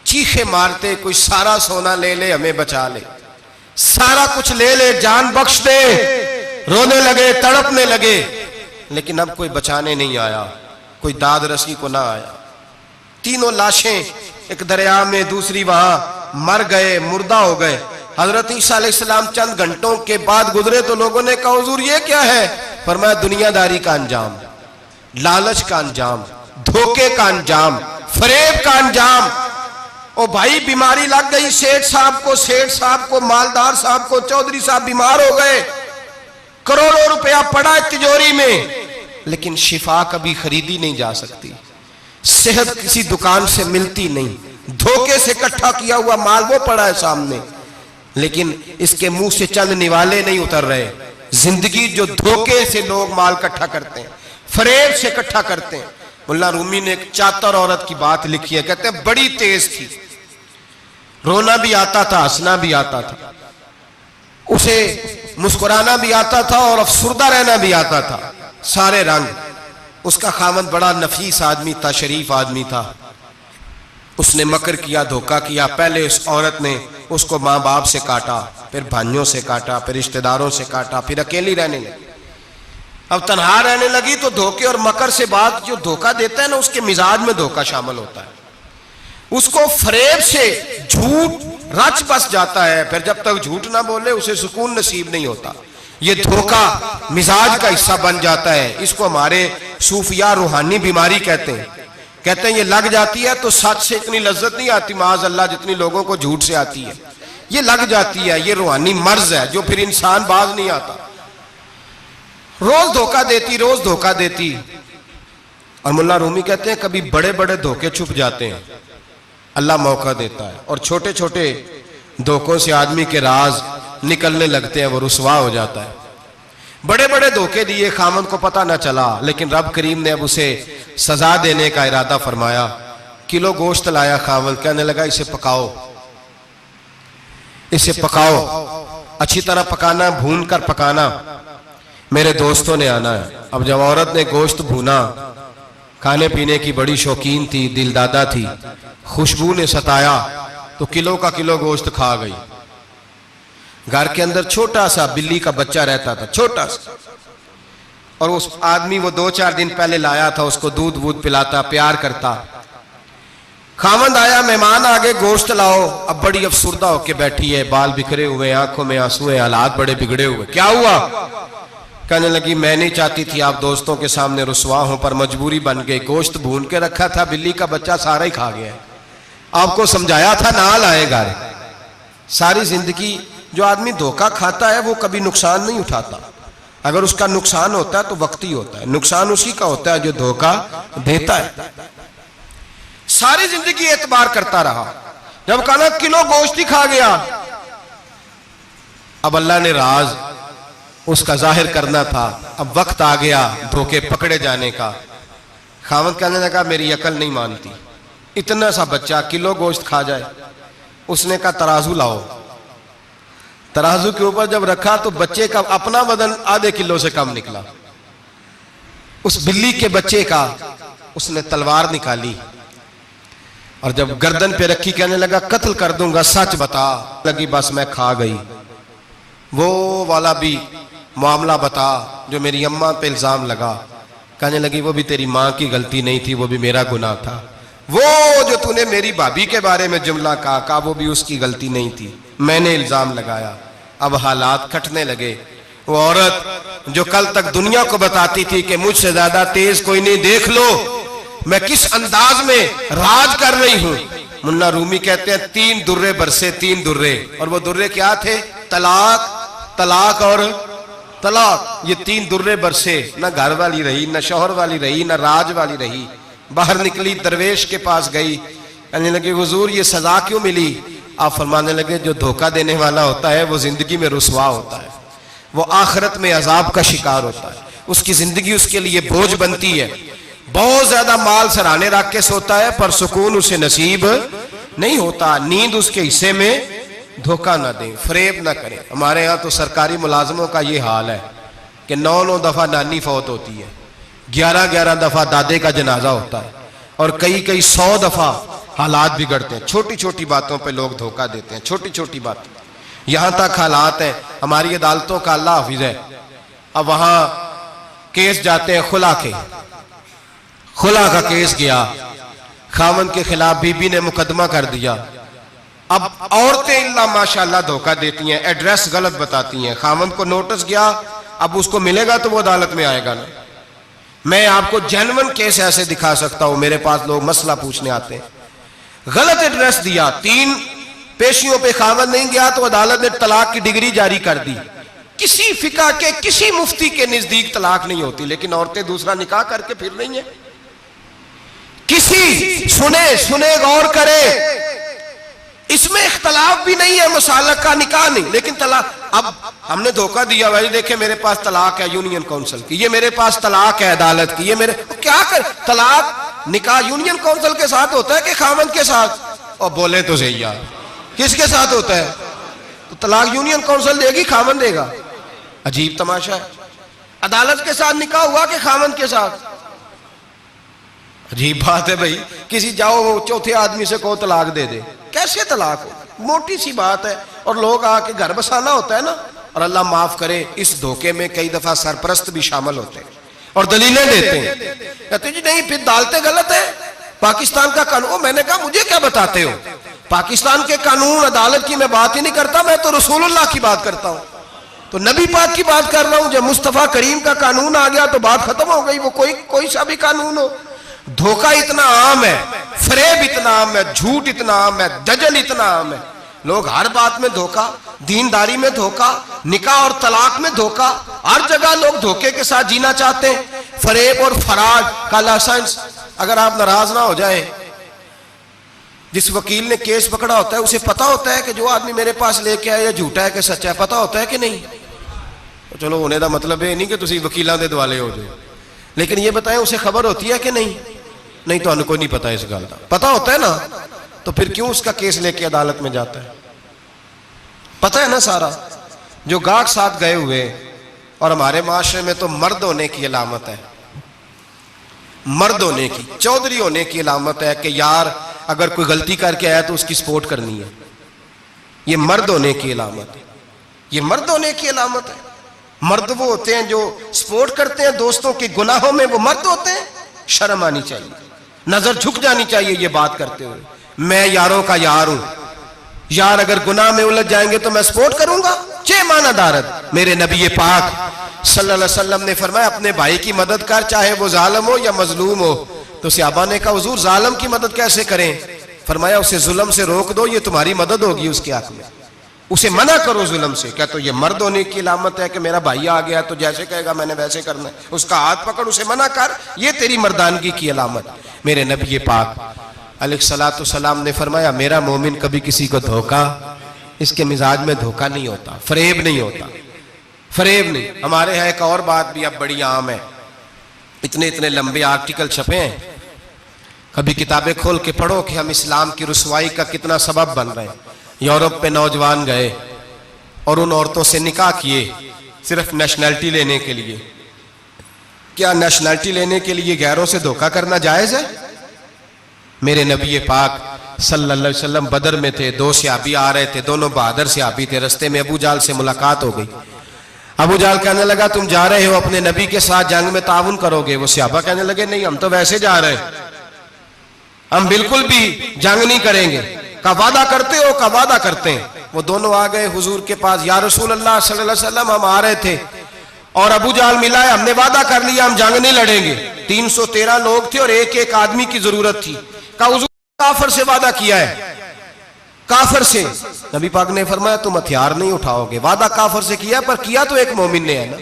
Speaker 2: चीखे मारते कोई सारा सोना ले ले हमें बचा ले, सारा कुछ ले ले जान बख्श दे, रोने लगे तड़पने लगे, लेकिन अब कोई बचाने नहीं आया, कोई दाद रसी को ना आया। तीनों लाशें एक दरिया में, दूसरी वहां मर गए, मुर्दा हो गए। हजरत ईसा अलैहिस्सलाम चंद घंटों के बाद गुजरे तो लोगों ने कहा हुजूर ये क्या है? फरमाया दुनियादारी का अंजाम, लालच का अंजाम, धोखे का अंजाम, फरेब का अंजाम। ओ भाई बीमारी लग गई सेठ साहब को, मालदार साहब को, चौधरी साहब बीमार हो गए, करोड़ों रुपया पड़ा है तिजोरी में, लेकिन शिफा कभी खरीदी नहीं जा सकती, सेहत किसी दुकान से मिलती नहीं, धोखे से इकट्ठा किया हुआ माल वो पड़ा है सामने, लेकिन इसके मुंह से चंद निवाले नहीं उतर रहे। जिंदगी जो धोखे से लोग माल इकट्ठा करते हैं, फरेब से इकट्ठा करते हैं। मुल्ला रूमी ने एक चातर औरत की बात लिखी है, कहते हैं बड़ी तेज थी, रोना भी आता था, हंसना भी आता था, उसे मुस्कुराना भी आता था और अफसुर्दा रहना भी आता था, सारे रंग। उसका खामद बड़ा नफीस आदमी था, शरीफ आदमी था। उसने मकर किया, धोखा किया। पहले उस औरत ने उसको माँ बाप से काटा, फिर भाइयों से काटा, फिर रिश्तेदारों से काटा, फिर अकेली रहने लगी। अब तन्हा रहने लगी तो धोखे और मकर से बात, जो धोखा देता है ना उसके मिजाज में धोखा शामिल होता है, उसको फरेब से झूठ रच बस जाता है, फिर जब तक झूठ ना बोले उसे सुकून नसीब नहीं होता। ये धोखा मिजाज का हिस्सा बन जाता है। इसको हमारे सूफिया रूहानी बीमारी कहते हैं। कहते हैं ये लग जाती है तो सच से इतनी लज्जत नहीं आती माज़ अल्लाह जितनी लोगों को झूठ से आती है। ये लग जाती है, ये रूहानी मर्ज है जो फिर इंसान बाज नहीं आता। रोज धोखा देती, रोज धोखा देती। और मुल्ला रूमी कहते हैं कभी बड़े बड़े धोखे छुप जाते हैं, अल्लाह मौका देता है, और छोटे छोटे धोखों से आदमी के राज निकलने लगते हैं, वो रुसवा हो जाता है। बड़े बड़े धोखे दिए, खामन को पता न चला, लेकिन रब करीम ने अब उसे सजा देने का इरादा फरमाया। किलो गोश्त लाया खामन, कहने लगा इसे पकाओ, इसे पकाओ, अच्छी तरह पकाना, भून कर पकाना, मेरे दोस्तों ने आना है। अब जब औरत ने गोश्त भूना, खाने पीने की बड़ी शौकीन थी, दिलदादा थी, खुशबू ने सताया तो किलो का किलो गोश्त खा गई। घर के अंदर छोटा सा बिल्ली का बच्चा रहता था, छोटा सा, और उस आदमी वो 2-4 दिन पहले लाया था, उसको दूध वूध पिलाता, प्यार करता। खामंद आया, मेहमान आगे, गोश्त लाओ। अब बड़ी अफसुर्दा होके बैठी है, बाल बिखरे हुए, आंखों में आंसू है, हालात बड़े बिगड़े हुए। क्या हुआ? कहने लगी मैं नहीं चाहती थी आप दोस्तों के सामने रुसवा हो, पर मजबूरी बन गई। गोश्त भून के रखा था, बिल्ली का बच्चा सारा ही खा गया। आपको समझाया था ना लाए घर। सारी जिंदगी जो आदमी धोखा खाता है वो कभी नुकसान नहीं उठाता। अगर उसका नुकसान होता है तो वक्ती होता है, नुकसान उसी का होता है जो धोखा देता है। सारी जिंदगी एतबार करता रहा, जब कहा किलो गोश्त ही खा गया। अब अल्लाह ने राज उसका जाहिर करना था, अब वक्त आ गया धोखे पकड़े जाने का। खामद कहने लगा मेरी अकल नहीं मानती, इतना सा बच्चा किलो गोश्त खा जाए। उसने कहा तराजू लाओ। तराजू के ऊपर जब रखा तो बच्चे का अपना वजन आधे किलो से कम निकला। उस बिल्ली के बच्चे का उसने तलवार निकाली और जब गर्दन पे रखी, कहने लगा कत्ल कर दूंगा, सच बता। लगी बस मैं खा गई। वो वाला भी मामला बता जो मेरी अम्मा पे इल्जाम लगा। कहने लगी वो भी तेरी माँ की गलती नहीं थी, वो भी मेरा गुनाह था। वो जो तूने मेरी भाभी के बारे में जुमला कहा वो भी उसकी गलती नहीं थी, मैंने इल्जाम लगाया। अब हालात खटने लगे। वो औरत जो कल तक दुनिया को बताती थी कि मुझसे ज्यादा तेज कोई नहीं, देख लो मैं किस अंदाज में राज कर रही हूं। मुन्ना रूमी कहते हैं 3 दुर्रे बरसे, 3 दुर्रे, और वो दुर्रे क्या थे? तलाक, तलाक और तलाक। ये 3 दुर्रे बरसे। न घर वाली रही, न शौहर वाली रही, न राज वाली रही। बाहर निकली, दरवेश के पास गई, कहने लगे हुजूर ये सजा क्यों मिली? आप फरमाने लगे जो धोखा देने वाला होता है वो जिंदगी में रुसवा होता है, वो आखिरत में अजाब का शिकार होता है, उसकी जिंदगी उसके लिए बोझ बनती है। बहुत ज्यादा माल सराहने रख के सोता है पर सुकून उसे नसीब नहीं होता। नींद उसके हिस्से में धोखा ना दे, फरेब ना करे। हमारे यहाँ तो सरकारी मुलाजमों का ये हाल है कि 9-9 दफा नानी फौत होती है, 11-11 दफा दादे का जनाजा होता है और कई 100 दफा हालात बिगड़ते हैं। छोटी छोटी बातों पे लोग धोखा देते हैं, छोटी छोटी बातें। यहां तक हालात है, हमारी अदालतों का अल्लाह हाफिज है, अब वहां केस जाते हैं खुला का केस गया, खामन के खिलाफ बीबी ने मुकदमा कर दिया। अब औरतें इल्ला माशाल्लाह धोखा देती हैं, एड्रेस गलत बताती हैं। खामन को नोटिस गया, अब उसको मिलेगा तो वो अदालत में आएगा ना। मैं आपको जेन्युइन केस ऐसे दिखा सकता हूं, मेरे पास लोग मसला पूछने आते हैं, गलत एड्रेस दिया, 3 पेशियों पे खामन नहीं गया तो अदालत ने तलाक की डिग्री जारी कर दी। किसी फिका के किसी मुफ्ती के नजदीक तलाक नहीं होती, लेकिन औरतें दूसरा निकाह करके फिर रही हैं। किसी सुने गौर करे, इसमें इख्तलाफ भी नहीं है, मुसालक का निकाह नहीं, लेकिन तलाक। अब हमने धोखा दिया, भाई देखे मेरे पास तलाक है यूनियन काउंसिल की, ये मेरे पास तलाक है अदालत की, ये मेरे क्या कर। तलाक निकाह यूनियन काउंसिल के साथ होता है कि खामन के साथ? और बोले तो सही यार, किसके साथ होता है? तो तलाक यूनियन काउंसिल देगी, खामन देगा? अजीब तमाशा है। अदालत के साथ निकाह हुआ कि खामन के साथ? अजीब बात है भाई। किसी जाओ चौथे आदमी से कहो तलाक दे दे, कैसे तलाक हो? मोटी सी बात है। और लोग आके घर बसाना होता है ना, और अल्लाह माफ करे इस धोखे में कई दफा सरपरस्त भी शामिल होते हैं और दलीलें देते हैं, कहते जी नहीं फिर दालते गलत है, पाकिस्तान का कानून। मैंने कहा मुझे क्या बताते हो, पाकिस्तान के कानून अदालत की मैं बात ही नहीं करता, मैं तो रसूलुल्लाह की बात करता हूं, तो नबी पाक की बात कर रहा हूं। जब मुस्तफा करीम का कानून आ गया तो बात खत्म हो गई, वो कोई सा भी कानून हो। धोखा इतना आम है, फरेब इतना आम है, झूठ इतना आम है, दजल इतना आम है। लोग हर बात में धोखा, दीनदारी में धोखा, निकाह और तलाक में धोखा, हर जगह लोग धोखे के साथ जीना चाहते हैं। फरेब और फराड का लाइसेंस। अगर आप नाराज ना हो जाए, जिस वकील ने केस पकड़ा होता है उसे पता होता है कि जो आदमी मेरे पास लेके आया झूठा है कि सच्चा है, पता होता है कि नहीं? तो चलो होने का मतलब ये नहीं कि तुम वकीलों के दुआले हो जाए, लेकिन ये बताएं उसे खबर होती है कि नहीं? नहीं तो कोई नहीं पता इस गल का। पता होता है ना, तो फिर क्यों उसका केस लेके अदालत में जाता है? पता है ना सारा। जो गाहक साथ गए हुए, और हमारे माशरे में तो मर्द होने की अलामत है, मर्द होने की, चौधरी होने की अलामत है कि यार अगर कोई गलती करके आया तो उसकी सपोर्ट करनी है। ये मर्द होने की अलामत है, ये मर्द होने की अलामत है। मर्द वो होते हैं जो सपोर्ट करते हैं दोस्तों के गुनाहों में, वो मर्द होते हैं। शर्म आनी चाहिए, नजर झुक जानी चाहिए ये बात करते हुए। मैं यारों का यार हूं, यार अगर गुनाह में उलझ जाएंगे तो मैं सपोर्ट करूंगा। चे माना दारद। मेरे नबी पाक सल्लल्लाहु अलैहि वसल्लम ने फरमाया अपने भाई की मदद कर, चाहे वो जालिम हो या मजलूम हो। तो सहाबा ने कहा हुजूर जालिम की मदद कैसे करें? फरमाया उसे जुल्म से रोक दो, ये तुम्हारी मदद होगी उसके हक में। उसे मना करो जुल्म से। क्या तो ये मर्द होने की अलामत है कि मेरा भाई आ गया तो जैसे कहेगा मैंने वैसे करना है, उसका हाथ पकड़ उसे मना कर, ये तेरी मर्दानगी की अलामत। मेरे नबी पाक अलैहिस्सलातु सलाम ने फरमाया मेरा मोमिन कभी किसी को धोखा, इसके मिजाज में धोखा नहीं होता, फरेब नहीं होता, फरेब नहीं। हमारे यहाँ एक और बात भी अब बड़ी आम है, इतने इतने लंबे आर्टिकल छपे हैं, कभी किताबें खोल के पढ़ो कि हम इस्लाम की रुसवाई का कितना सबब बन रहे हैं। यूरोप पे नौजवान गए और उन औरतों से निकाह किए सिर्फ नेशनैलिटी लेने के लिए। क्या नेशनैलिटी लेने के लिए गैरों से धोखा करना जायज है? मेरे नबी पाक सल्लल्लाहु अलैहि वसल्लम बदर में थे, 2 सहाबी आ रहे थे, दोनों बहादुर सहाबी थे। रास्ते में अबू जाल से मुलाकात हो गई। अबू जाल कहने लगा तुम जा रहे हो अपने नबी के साथ जंग में ताउन करोगे? वो सहाबा कहने लगे नहीं, हम तो वैसे जा रहे हैं, हम बिल्कुल भी जंग नहीं करेंगे। का वादा करते हो? का वादा करते हैं। वो दोनों आ गए हुजूर के पास, या रसूल अल्लाह सल्लल्लाहु अलैहि वसल्लम हम आ रहे थे और अबू जाल मिला है, हमने वादा कर लिया हम जंग नहीं लड़ेंगे। 313 लोग थे और एक एक आदमी की जरूरत थी। का हुजूर काफिर से वादा किया है, काफिर से। नबी पाक ने फरमाया तुम हथियार नहीं उठाओगे। वादा काफिर से किया, पर किया तो एक मोमिन ने है ना,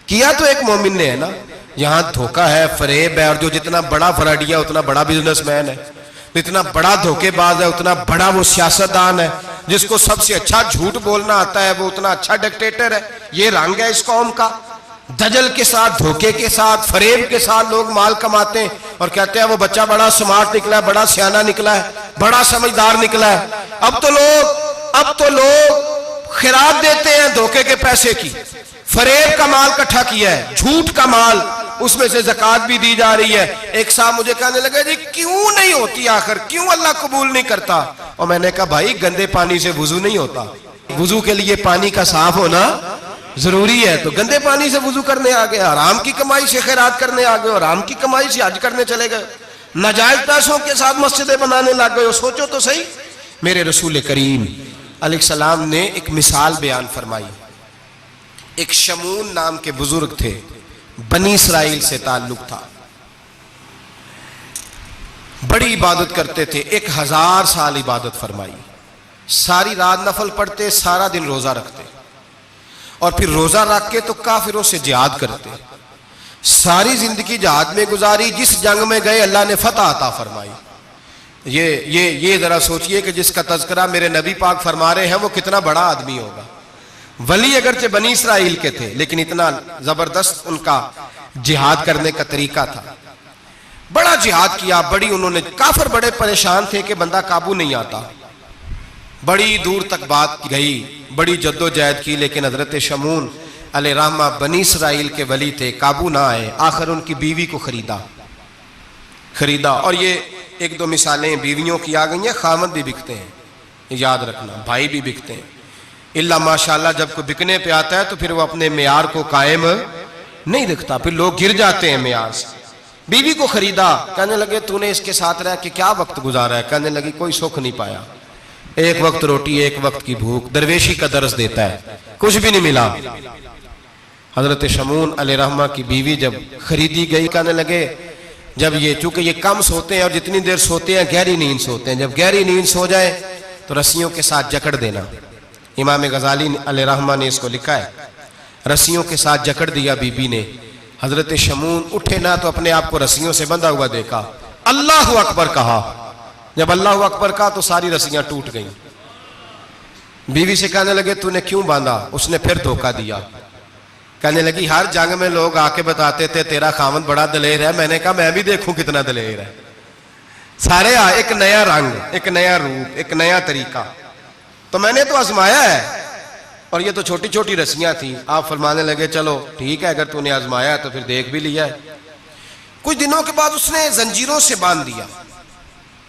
Speaker 2: किया तो एक मोमिन ने है ना। यहां धोखा है, फरेब है, और जो जितना बड़ा फराडिया उतना बड़ा बिजनेसमैन है। इतना बड़ा धोखेबाज है, उतना बड़ा वो सियासतदान है, जिसको सबसे अच्छा झूठ बोलना आता है, वो उतना अच्छा डिक्टेटर है। ये रंग है इस कौम का। दजल के साथ, धोखे के साथ, फरेब के साथ लोग माल कमाते हैं और कहते हैं वो बच्चा बड़ा स्मार्ट निकला है, बड़ा सियाना निकला है, बड़ा समझदार निकला है। अब तो लोग खिरात देते हैं धोखे के पैसे की। फरेब का माल इकट्ठा किया है, झूठ का माल, उसमें से ज़कात भी दी जा रही है। एक साहब मुझे कहने लगे जी क्यों नहीं होती, आखिर क्यों अल्लाह कबूल नहीं करता? और मैंने कहा भाई गंदे पानी से वुजू नहीं होता, वुजू के लिए पानी का साफ होना जरूरी है। तो गंदे पानी से वुजू करने आ गए, हराम की कमाई से खैरात करने आ गए, और हराम की कमाई से हज करने चले गए, नाजायज पैसों के साथ मस्जिदें बनाने लग गए। सोचो तो सही। मेरे रसूल करीम अलैहिस्सलाम ने एक मिसाल बयान फरमाई। एक शमून नाम के बुजुर्ग थे, बनी इसराइल से ताल्लुक था, बड़ी इबादत करते थे, 1000 साल इबादत फरमाई, सारी रात नफल पढ़ते, सारा दिन रोजा रखते, और फिर रोजा रख के तो काफिरों से जिहाद करते। सारी जिंदगी जिहाद में गुजारी, जिस जंग में गए अल्लाह ने फतह अता फरमाई। ये जरा सोचिए कि जिसका तज़किरा मेरे नबी पाक फरमा रहे हैं वो कितना बड़ा आदमी होगा। वली अगरचे बनी इसराइल के थे, लेकिन इतना जबरदस्त उनका जिहाद करने का तरीका था। बड़ा जिहाद किया, बड़ी उन्होंने, काफिर बड़े परेशान थे कि बंदा काबू नहीं आता, बड़ी दूर तक बात गई, बड़ी जद्दोजहद की, लेकिन हजरत शमून अलैहिर्रहमा बनी इसराइल के वली थे, काबू ना आए। आखिर उनकी बीवी को खरीदा। और ये एक दो मिसालें बीवियों की आ गई हैं, खामद भी बिकते हैं, याद रखना, भाई भी बिकते हैं। इल्ला माशाल्लाह जब कोई बिकने पे आता है तो फिर वो अपने मेयार को कायम नहीं रखता, फिर लोग गिर जाते हैं मेयार से। बीवी को खरीदा, कहने लगे तूने इसके साथ रह के क्या वक्त गुजारा है? कहने लगी कोई सुख नहीं पाया, एक वक्त रोटी, एक वक्त की भूख, दरवेशी का दर्स देता है, कुछ भी नहीं मिला। हजरत शमून अलैहिर्रहमा की बीवी जब खरीदी गई, कहने लगे जब ये, चूंकि ये कम सोते हैं और जितनी देर सोते हैं गहरी नींद सोते हैं, जब गहरी नींद सो जाए तो रस्सियों के साथ जकड़ देना। इमाम गजाली अलैहिर्रहमा ने इसको लिखा है, रस्सियों के साथ जकड़ दिया बीबी ने। हजरत शमून उठे ना तो अपने आप को रस्सियों से बंधा हुआ देखा, अल्लाहु अकबर कहा। जब अल्लाहु अकबर कहा तो सारी रस्सियां टूट गईं। बीवी से कहने लगे तूने क्यों बांधा? उसने फिर धोखा दिया। कहने लगी हर जंग में लोग आके बताते थे तेरा खामद बड़ा दलेर है। मैंने कहा मैं भी देखूं कितना दलेर है। सारे एक नया रंग, एक नया रूप, एक नया तरीका। तो मैंने तो आजमाया है, और ये तो छोटी छोटी रस्सियां थी। आप फरमाने लगे चलो ठीक है, अगर तूने आजमाया तो फिर देख भी लिया है। कुछ दिनों के बाद उसने जंजीरों से बांध दिया,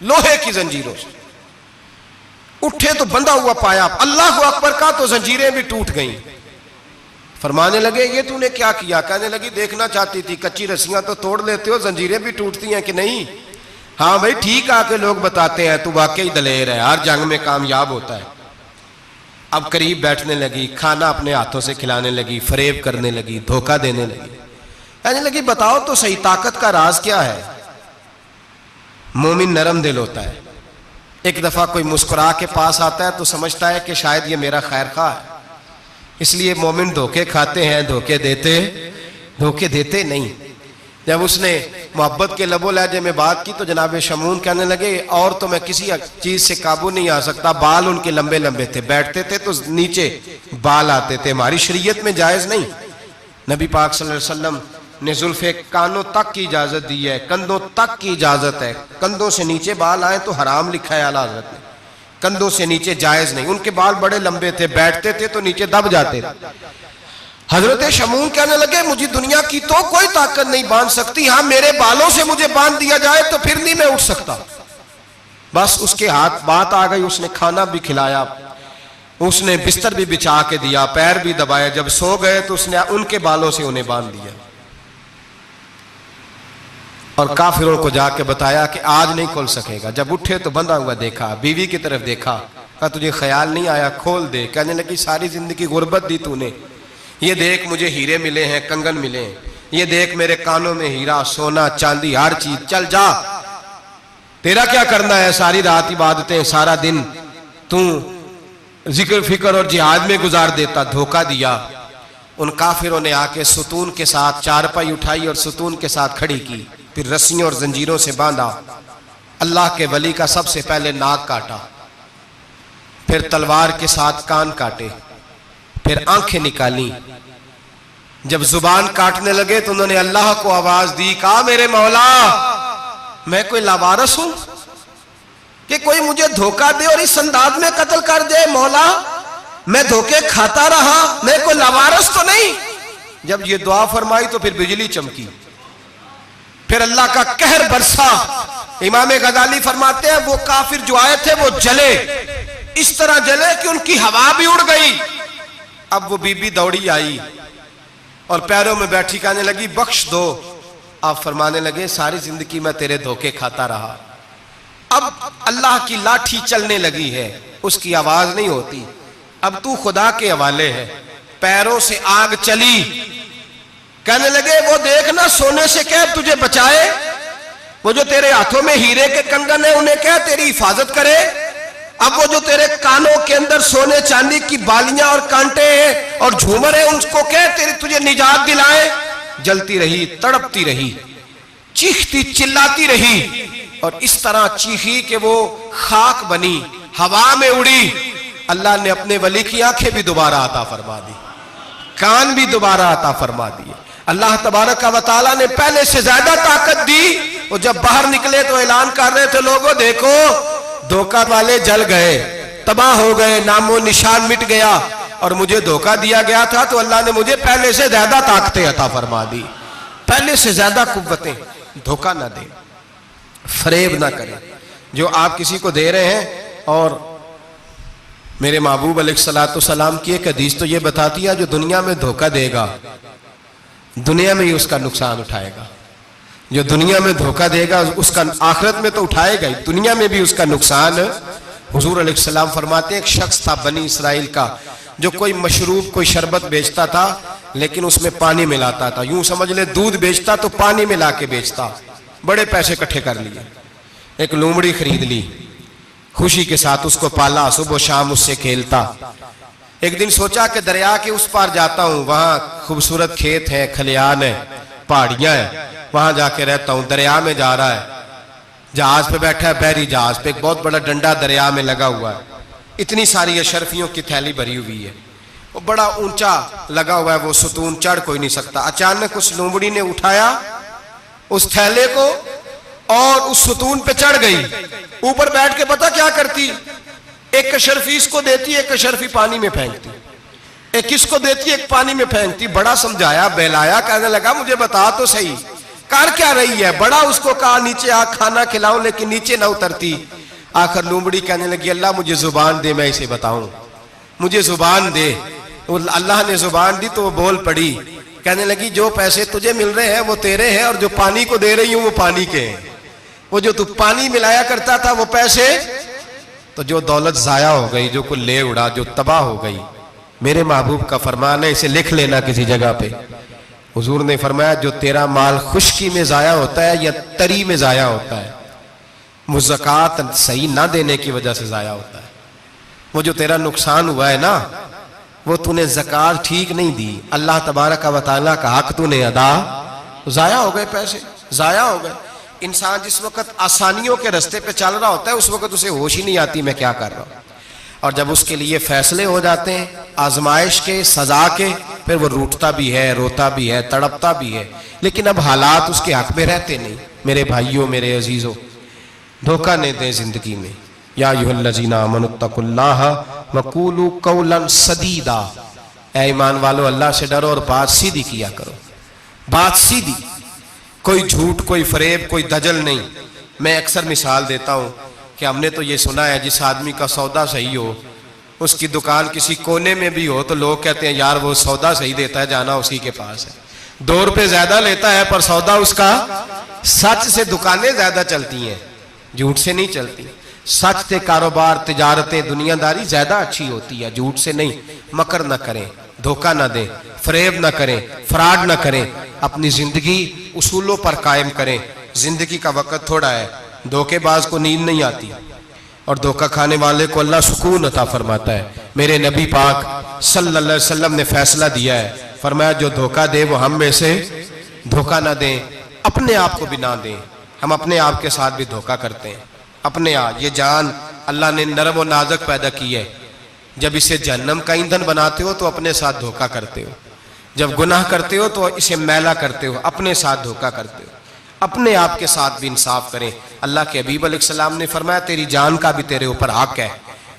Speaker 2: लोहे की जंजीरों से। उठे तो बंधा हुआ पाया, अल्लाह अकबर का तो जंजीरें भी टूट गईं। फरमाने लगे ये तूने क्या किया? कहने लगी देखना चाहती थी, कच्ची रस्सियां तो तोड़ लेते हो, जंजीरें भी टूटती हैं कि नहीं? हाँ भाई ठीक आके लोग बताते हैं तू वाकई दलेर है, हर जंग में कामयाब होता है। अब करीब बैठने लगी, खाना अपने हाथों से खिलाने लगी, फरेब करने लगी, धोखा देने लगी। कहने लगी बताओ तो सही ताकत का राज क्या है? मोमिन नरम दिल होता है। एक दफा कोई मुस्कुरा के पास आता है तो समझता है कि शायद ये मेरा खैर खा है, इसलिए मोमिन धोखे खाते हैं, धोखे देते नहीं। जब उसने मोहब्बत के लबो लहजे में बात की तो जनाब शमून कहने लगे और तो मैं किसी चीज से काबू नहीं आ सकता। बाल उनके लंबे लंबे थे, बैठते थे तो नीचे बाल आते थे, हमारी शरीयत में जायज नहीं। नबी पाक सल्लल्लाहु अलैहि वसल्लम ने जुल्फे कानों तक की इजाजत दी है, कंधों तक की इजाजत है। कंधों से नीचे बाल आए तो हराम लिखा है आला हज़रत ने, कंधों से नीचे जायज नहीं। उनके बाल बड़े लंबे थे, बैठते थे तो नीचे दब जाते थे। हजरत शमून कहने लगे मुझे दुनिया की तो कोई ताकत नहीं बांध सकती, हाँ मेरे बालों से मुझे बांध दिया जाए तो फिर नहीं मैं उठ सकता। बस उसके हाथ बात आ गई, उसने खाना भी खिलाया, उसने बिस्तर भी बिछा के दिया, पैर भी दबाया। जब सो गए तो उसने उनके बालों से उन्हें बांध दिया और काफिरों को जाके बताया कि आज नहीं खोल सकेगा। जब उठे तो बंधा हुआ देखा, बीवी की तरफ देखा, कहा तुझे ख्याल नहीं आया खोल दे? कहने लगी सारी जिंदगी गुर्बत दी तूने, ये देख मुझे हीरे मिले हैं, कंगन मिले हैं, ये देख मेरे कानों में हीरा, सोना, चांदी, हर चीज, चल जा, तेरा क्या करना है? सारी रात इबादतें, सारा दिन तू जिक्र फिक्र और जिहाद में गुजार देता। धोखा दिया। उन काफिरों ने आके सुतून के साथ चारपाई उठाई और सुतून के साथ खड़ी की, फिर रस्सियों और जंजीरों से बांधा। अल्लाह के वली का सबसे पहले नाक काटा, फिर तलवार के साथ कान काटे, फिर आंखें निकाली। जब जुबान काटने लगे तो उन्होंने अल्लाह को आवाज दी, कहा मेरे मौला मैं कोई लावारस हूं कि कोई मुझे धोखा दे और इस अंदाज में कत्ल कर दे। मौला मैं धोखे खाता रहा, मैं कोई लावारस तो नहीं। जब ये दुआ फरमाई तो फिर बिजली चमकी, फिर अल्लाह का कहर बरसा। इमाम गजाली फरमाते हैं वो काफिर जो आए थे वो जले, इस तरह जले कि उनकी हवा भी उड़ गई। अब वो बीबी दौड़ी आई और पैरों में बैठी कहने लगी बख्श दो। आप फरमाने लगे सारी जिंदगी मैं तेरे धोखे खाता रहा, अब अल्लाह की लाठी चलने लगी है, उसकी आवाज नहीं होती, अब तू खुदा के हवाले है। पैरों से आग चली, कहने लगे वो देखना सोने से कह तुझे बचाए, वो जो तेरे हाथों में हीरे के कंगन है उन्हें कह तेरी हिफाजत करे, अब वो जो तेरे कानों के अंदर सोने चांदी की बालियां और कांटे हैं और झूमर है उनको कह तेरी तुझे निजात दिलाए। जलती रही, तड़पती रही, चीखती चिल्लाती रही और इस तरह चीखी कि वो खाक बनी, हवा में उड़ी। अल्लाह ने अपने वली की आंखें भी दोबारा अता फरमा दी, कान भी दोबारा अता फरमा दिए। अल्लाह तबारक व तआला ने पहले से ज्यादा ताकत दी। और जब बाहर निकले तो ऐलान कर रहे थे लोगों देखो धोखा वाले जल गए, तबाह हो गए, नामो निशान मिट गया और मुझे धोखा दिया गया था तो अल्लाह ने मुझे पहले से ज्यादा ताकतें अता फरमा दी, पहले से ज्यादा कुव्वतें। धोखा ना दें, फरेब ना करें। जो आप किसी को दे रहे हैं, और मेरे महबूब अलैहिस्सलाम की एक हदीस तो ये बताती है जो दुनिया में धोखा देगा दुनिया में ही उसका नुकसान उठाएगा। जो दुनिया में धोखा देगा उसका आखिरत में तो उठाएगा ही, दुनिया में भी उसका नुकसान। हुजूर अलैहिस्सलाम फरमाते हैं एक शख्स था बनी इसराइल का जो कोई मशरूब, कोई शरबत बेचता था लेकिन उसमें पानी मिलाता था। यूं समझ ले दूध बेचता तो पानी मिला के बेचता। बड़े पैसे इकट्ठे कर लिए, एक लोमड़ी खरीद ली, खुशी के साथ उसको पाला, सुबह शाम उससे खेलता। एक दिन सोचा कि दरिया के उस पार जाता हूं, वहां खूबसूरत खेत है, खलियान है, पहाड़ियां है, वहां जाके रहता हूं। दरिया में जा रहा है, जहाज पे बैठा है, बहरी जहाज पे, एक बहुत बड़ा डंडा दरिया में लगा हुआ है, इतनी सारी अशरफियों की थैली भरी हुई है, वो बड़ा ऊंचा लगा हुआ है, वो सुतून चढ़ कोई नहीं सकता। अचानक उस लोमड़ी ने उठाया उस थैले को और उस सुतून पे चढ़ गई। ऊपर बैठ के पता क्या करती, एक अशरफी इसको देती, एक अशरफी पानी में फेंकती, एक इसको देती, एक पानी में फेंकती। बड़ा समझाया, बहलाया, कहने लगा मुझे बता तो सही कर क्या रही है। बड़ा उसको कहा नीचे आ खाना खिलाऊं, लेकिन नीचे ना उतरती। आखिर लोमड़ी कहने लगी अल्लाह मुझे जुबान दे, मैं इसे बताऊं, मुझे जुबान दे। अल्लाह ने जुबान दी तो वो बोल पड़ी, कहने लगी जो पैसे तुझे मिल रहे हैं वो तेरे हैं और जो पानी को दे रही हूं वो पानी के हैं। वो जो तू पानी मिलाया करता था वो पैसे, तो जो दौलत जाया हो गई, जो कुछ ले उड़ा, जो तबाह हो गई। मेरे महबूब का फरमान है, इसे लिख लेना किसी जगह पे। हुजूर ने फरमाया जो तेरा माल खुश्की में जाया होता है या तरी में जाया होता है, वो ज़कात सही ना देने की वजह से जाया होता है। वो जो तेरा नुकसान हुआ है ना, वो तूने ज़कात ठीक नहीं दी, अल्लाह तबारक व तआला का हक तूने अदा, जाया हो गए, पैसे जाया हो गए। इंसान जिस वक्त आसानियों के रास्ते पे चल रहा होता है उस वक्त उसे होश ही नहीं आती मैं क्या कर रहा हूं। और जब उसके लिए फैसले हो जाते हैं आजमाइश के, सजा के, फिर वो रूठता भी है, रोता भी है, तड़पता भी है, लेकिन अब हालात उसके हक में रहते नहीं। मेरे भाइयों, मेरे अजीजों, धोखा नहीं दें जिंदगी में। या अय्युहल्लज़ीना आमनुत्तकुल्लाह वक़ूलू क़ौलन सदीदा, ऐ ईमान वालों अल्लाह से डरो और बात सीधी किया करो, बात सीधी, कोई झूठ, कोई फरेब, कोई दजल नहीं। मैं अक्सर मिसाल देता हूं कि हमने तो ये सुना है जिस आदमी का सौदा सही हो, उसकी दुकान किसी कोने में भी हो तो लोग कहते हैं यार वो सौदा सही देता है, जाना उसी के पास है। 2 रुपए ज्यादा लेता है पर सौदा उसका सच से, दुकानें ज्यादा चलती हैं, झूठ से नहीं चलती। सच से कारोबार, तिजारतें, दुनियादारी ज्यादा अच्छी होती है, झूठ से नहीं। मकर न करें, धोखा न दें, फरेब न करें, फ्रॉड न करें, अपनी जिंदगी उसूलों पर कायम करें। जिंदगी का वक्त थोड़ा है, धोखेबाज को नींद नहीं आती और धोखा खाने वाले को अल्लाह सुकून अता फरमाता है। मेरे नबी पाक सल्लल्लाहु अलैहि वसल्लम ने फैसला दिया है, फरमाया जो धोखा दे वो हम में से धोखा ना दें, अपने आप को भी ना दें, हम अपने आप के साथ भी धोखा करते हैं। अपने आप, ये जान अल्लाह ने नरम और नाजुक पैदा की है। जब इसे जहन्नम का ईंधन बनाते हो तो अपने साथ धोखा करते हो। जब गुनाह करते हो तो इसे मैला करते हो, अपने साथ धोखा करते हो। अपने आप के साथ भी इंसाफ करें। अल्लाह के हबीब अलैहिस्सलाम ने फरमाया तेरी जान का भी तेरे ऊपर हक है,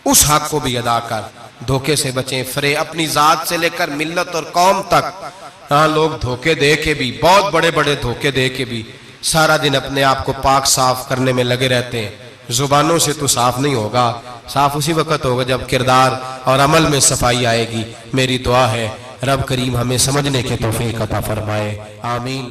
Speaker 2: उस हक को भी अदा कर। धोखे से बचें। फरे अपनी जात से लेकर मिल्लत और कौम तक, हाँ लोग धोखे दे के भी, बहुत बड़े बड़े धोखे दे के भी सारा दिन अपने आप को पाक साफ करने में लगे रहते हैं। जुबानों से तो साफ नहीं होगा, साफ उसी वक्त होगा जब किरदार और अमल में सफाई आएगी। मेरी दुआ है रब करीम हमें समझने के तौफीक अता फरमाए। आमीन।